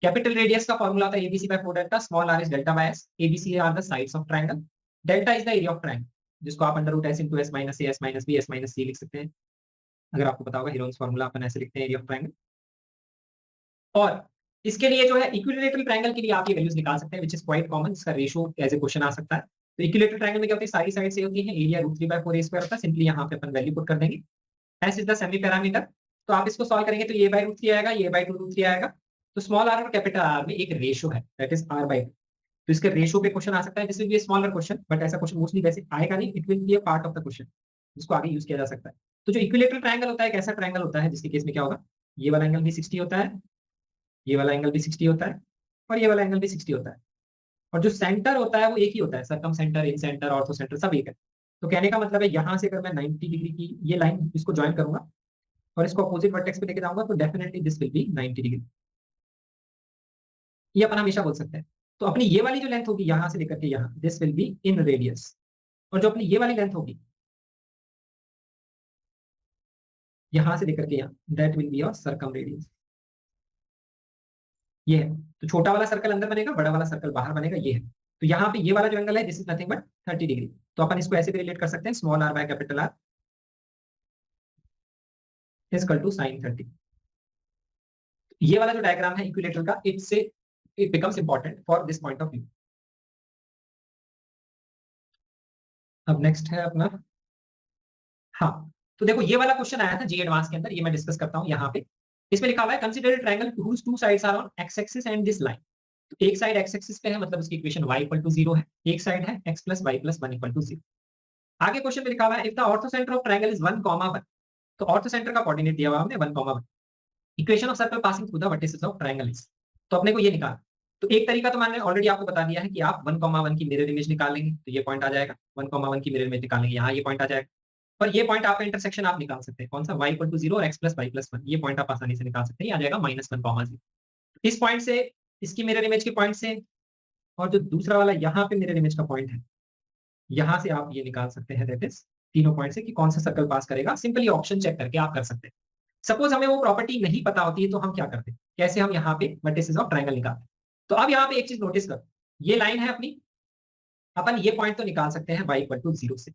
कैपिटल रेडियस का फॉर्मूला होता है ABC by 4 delta, small R is delta by S, ABC are the sides of triangle, delta is the area of triangle, जिसको आप under root S into S minus A S minus B S minus C लिख सकते हैं। अगर आपको पता होगा Heron's formula अपन ऐसे लिखते हैं एरिया ऑफ ट्रायंगल। और इसके लिए जो है इक्विलैटरल ट्रायंगल के लिए आप ये वैल्यूज निकाल सकते हैं, व्हिच इज क्वाइट कॉमन, इसका रेशियो एज ए क्वेश्चन आ सकता है। तो इक्विलैटरल ट्रायंगल में क्या होती है, सारी साइड से होती है, एरिया √3/4 a स्क्वायर होता है। सिंपली यहाँ पे अपन वैल्यू पुट कर देंगे, s is the semi parameter. तो आप इसको सॉल्व करेंगे तो a/√3 आएगा, a/2√3 आएगा। तो स्मॉल r और कैपिटल r में एक रेशियो है, दैट इज r/2। तो इसके रेशियो पे क्वेश्चन आ सकता है, this will be a smaller question, but ऐसा क्वेश्चन मोस्टली वैसे आएगा नहीं, it will be a part of the question जिसको आगे यूज किया जा सकता है। तो जो इक्विलैटरल ट्रायंगल होता है एक ऐसा ट्रायंगल होता है जिसके केस में क्या होगा, ये वाला एंगल भी 60 होता है, ये वाला एंगल भी 60 होता है, और ये वाला एंगल भी 60 होता है। और जो सेंटर होता है वो एक ही होता है, सर्कम सेंटर, इन सेंटर, ऑर्थो सेंटर सब एक है। तो कहने का मतलब है यहाँ से अगर मैं 90 डिग्री की ये लाइन इसको ज्वाइन करूंगा और इसको अपोजिट वर्टेक्स पे लेके जाऊंगा तो definitely this will be 90 degree. ये अपन हमेशा बोल सकते हैं। तो अपनी ये वाली जो लेंथ होगी यहाँ से लेकर के यहाँ, this will be in radius. और जो अपनी ये वाली लेंथ होगी यहाँ से लेकर के यहाँ, that will be your circum radius. ये है, तो छोटा वाला सर्कल अंदर बनेगा, बड़ा वाला सर्कल बाहर बनेगा, ये है। तो यहाँ पे ये वाला जो एंगल है this is nothing but 30 degree. तो अपन इसको ऐसे भी रिलेट कर सकते हैं, small r by capital R is equal to sin 30। ये वाला जो डायग्राम है इक्विलैटरल का, it becomes important for this point of view. अब नेक्स्ट है अपना, हाँ तो देखो ये वाला क्वेश्चन आया था जी एडवांस के अंदर, ये मैं डिस्कस करता हूँ यहाँ पे। इसमें लिखा हुआ है consider triangle whose two sides are on x axis and this line. तो एक साइड एक्स एक्सिस पे है, मतलब उसकी इक्वेशन y = 0 है, एक साइड है x + y + 1 = 0। आगे क्वेश्चन में लिखा हुआ है if the ortho centre of triangle is 1, 1। तो ऑर्थो सेंटर का कोऑर्डिनेट दिया हुआ हमने 1, 1। Equation of circle passing through the vertices of triangle is. तो अपने को ये निकाल। तो एक तरीका तो मैंने ऑलरेडी आपको बता दिया है कि आप 1, 1 की मिरर इमेज निकाल लेंगे तो ये पॉइंट आ जाएगा, 1, 1 की मिरर इमेज निकालेंगे यहाँ ये पॉइंट आ जाएगा। और ये पॉइंट आपका इंटरसेक्शन आप निकाल सकते हैं, कौन सा, y = 0 और x + y + 1। ये पॉइंट आप आसानी से निकाल सकते हैं, ये आ जाएगा -1, 0। इस पॉइंट से, इसकी मिरर इमेज के पॉइंट से, और जो दूसरा वाला यहाँ पे मिरर इमेज का पॉइंट है, यहाँ से आप ये निकाल सकते हैं, दैट इज तीनों पॉइंट से कि कौन सा सर्कल पास करेगा। सिंपली ऑप्शन चेक करके आप कर सकते हैं। सपोज हमें वो प्रॉपर्टी नहीं पता होती है तो हम क्या करते हैं, कैसे हम यहाँ पे वर्टिसेस ऑफ ट्रायंगल निकालते हैं। तो अब यहाँ पे एक चीज नोटिस करो, ये लाइन है अपनी, अपन ये पॉइंट तो निकाल सकते हैं y = 0 से।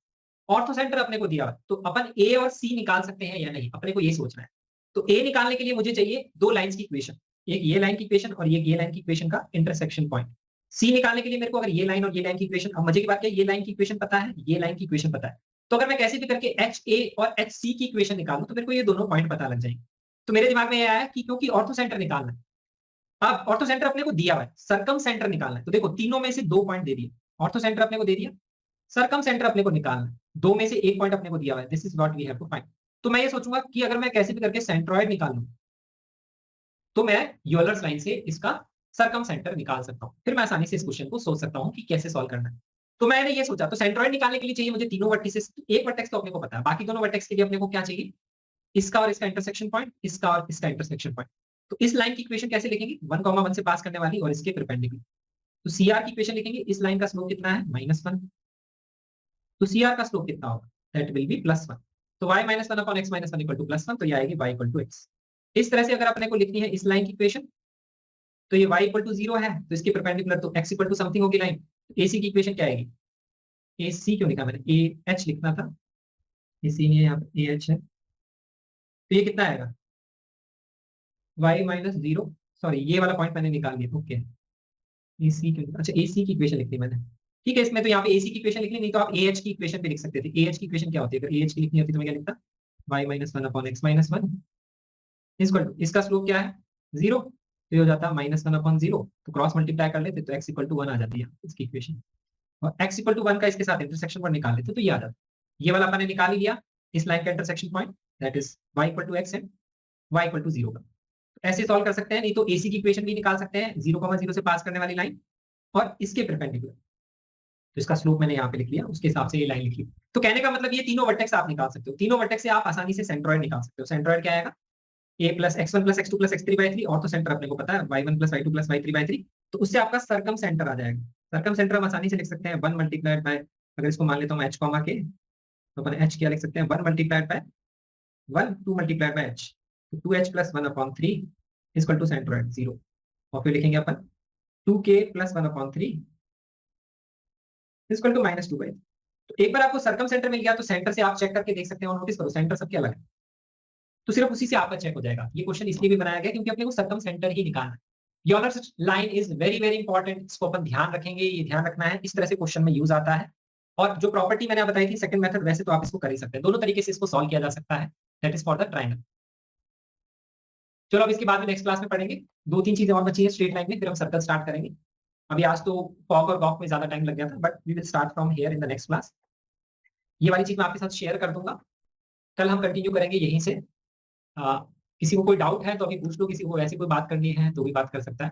ऑर्थो सेंटर अपने को दिया, तो अपन a और c निकाल सकते हैं या नहीं, अपने को ये सोचना है। तो a निकालने के लिए मुझे चाहिए दो लाइंस की इक्वेशन, एक ये लाइन की इक्वेशन और ये लाइन की इक्वेशन का इंटरसेक्शन पॉइंट। c निकालने के लिए मेरे को अगर ये लाइन और ये लाइन की इक्वेशन, अब मजे की बात है ये लाइन की इक्वेशन पता है, ये लाइन की इक्वेशन पता है, तो अगर मैं कैसे भी करके HA और HC की इक्वेशन निकालूं तो मेरे को ये दोनों पॉइंट पता लग जाएंगे। तो मेरे दिमाग में ये आया कि क्योंकि ऑर्थो सेंटर निकालना है, अब ऑर्थो सेंटर अपने को दिया हुआ है, सर्कम सेंटर निकालना है। तो देखो तीनों में से 2 पॉइंट दे दिए, ऑर्थो सेंटर अपने को दे दिया, सर्कम सेंटर अपने को निकालना है, 2 में से 1 पॉइंट अपने को दिया हुआ है, this is what we have to find. तो मैं ये सोचूंगा कि अगर मैं कैसे भी करके सेंट्रॉइड निकाल लूं तो मैं यूलर्स लाइन से इसका सर्कम सेंटर निकाल सकता हूं, फिर मैं आसानी से इस क्वेश्चन को सोच सकता हूं कि कैसे सॉल्व करना है। तो मैंने ये सोचा, तो सेंट्रॉइड निकालने के लिए चाहिए मुझे तीनों वर्टिसेस, एक वर्टेक्स तो अपने को पता है, बाकी दोनों वर्टेक्स के लिए अपने को क्या चाहिए, इसका और इसका इंटरसेक्शन पॉइंट, इसका और इसका इंटरसेक्शन पॉइंट। तो इस लाइन की इक्वेशन कैसे लिखेंगे, 1, 1 से पास करने वाली और इसके परपेंडिकुलर। तो CR की इक्वेशन लिखेंगे, इस लाइन का स्लोप कितना है, -1। तो CR का स्लोप कितना होगा, दैट विल बी +1। तो y - 1/x - 1 = +1, तो ये आएगी y = x। इस तरह से अगर अपने को लिखनी है इस लाइन की इक्वेशन, तो ये y = 0 है तो इसके परपेंडिकुलर तो x = समथिंग होगी लाइन। AC की इक्वेशन क्या आएगी, AC क्यों लिखा मैंने, AH लिखना था, AC नहीं है यहाँ पे, AH है। तो ये कितना आएगा, y - 0 सॉरी ये वाला पॉइंट मैंने निकाल लिया, ओके। AC की, अच्छा AC की इक्वेशन लिख दी मैंने, ठीक है। इसमें तो यहाँ पे AC की इक्वेशन लिखनी, नहीं तो आप AH की इक्वेशन भी लिख सकते थे। AH की इक्वेशन क्या होती है, अगर AH की लिखनी होती तो मैं क्या लिखता, y minus 1/x-1 equal to, इसका स्लोप क्या है 0, तो ये हो जाता है -1/0, तो क्रॉस मल्टीप्लाई कर लेते तो x इक्वल टू 1 आ जाती है इसकी इक्वेशन, और x इक्वल टू 1 का इसके साथ इंटरसेक्शन पॉइंट निकाल लेते तो ये आ जाता। ये वाला अपन ने निकाल ही लिया, इस लाइन का intersection point, that is y equal to x and y equal to 0 का। ऐसे सॉल्व कर सकते हैं, नहीं तो AC की इक्वेशन भी निकाल सकते हैं, 0,0 से पास करने वाली लाइन और इसके परपेंडिकुलर। तो इसका स्लोप मैंने यहाँ पे लिख लिया, उसके हिसाब से ये लाइन लिख ली। तो कहने का मतलब ये तीनों वर्टेक्स आप निकाल सकते हो, तीनों वर्टेक्स से आप आसानी से सेंट्रोइड निकाल सकते हो। सेंट्रोइड क्या आएगा, a plus x1 plus x2 plus x3/3, और तो सेंटर अपने को पता है y1 plus y2 plus y3/3, तो उससे आपका सर्कम सेंटर आ जाएगा। सर्कम सेंटर हम आसानी से लिख सकते हैं 1 मल्टीप्लाइड बाय, अगर इसको मान लेता हूँ h कॉमा k, तो अपन h क्या लिख सकते हैं 1 multiplied by 1, 2 multiplied by h, तो 2h plus 1/3 equal to centroid 0, और फिर लिखेंगे अपन 2k प्लस 1/3 इक्वल टू -2/3। तो एक बार आपको सर्कम सेंटर मिल गया तो सेंटर से आप चेक करके देख सकते हैं, और नोटिस करो सेंटर सबके अलग है, तो सिर्फ उसी से आपका चेक हो जाएगा। ये क्वेश्चन इसलिए भी बनाया गया क्योंकि अपने को सर्कम सेंटर ही निकालना है। Euler's line is very very important, इसको अपन ध्यान रखेंगे, ये ध्यान रखना है, इस तरह से क्वेश्चन में यूज आता है। और जो प्रॉपर्टी मैंने बताई थी सेकंड मेथड, वैसे तो आप इसको कर ही सकते हैं, दोनों तरीके से इसको सॉल्व किया जा सकता है, that is for the triangle. चलो अब इसके बाद में नेक्स्ट क्लास में पढ़ेंगे, 2-3 चीजें और बची है स्ट्रेट लाइन में, फिर हम सर्कल स्टार्ट करेंगे। अभी आज तो फॉग और गॉक में ज्यादा टाइम लग गया था, but we will start from here in the next class. ये वाली चीज मैं आपके साथ शेयर कर दूंगा, कल हम कंटिन्यू करेंगे यहीं से। किसी को कोई डाउट है तो अभी पूछ लो, किसी को ऐसी कोई बात करनी है तो भी बात कर सकता है।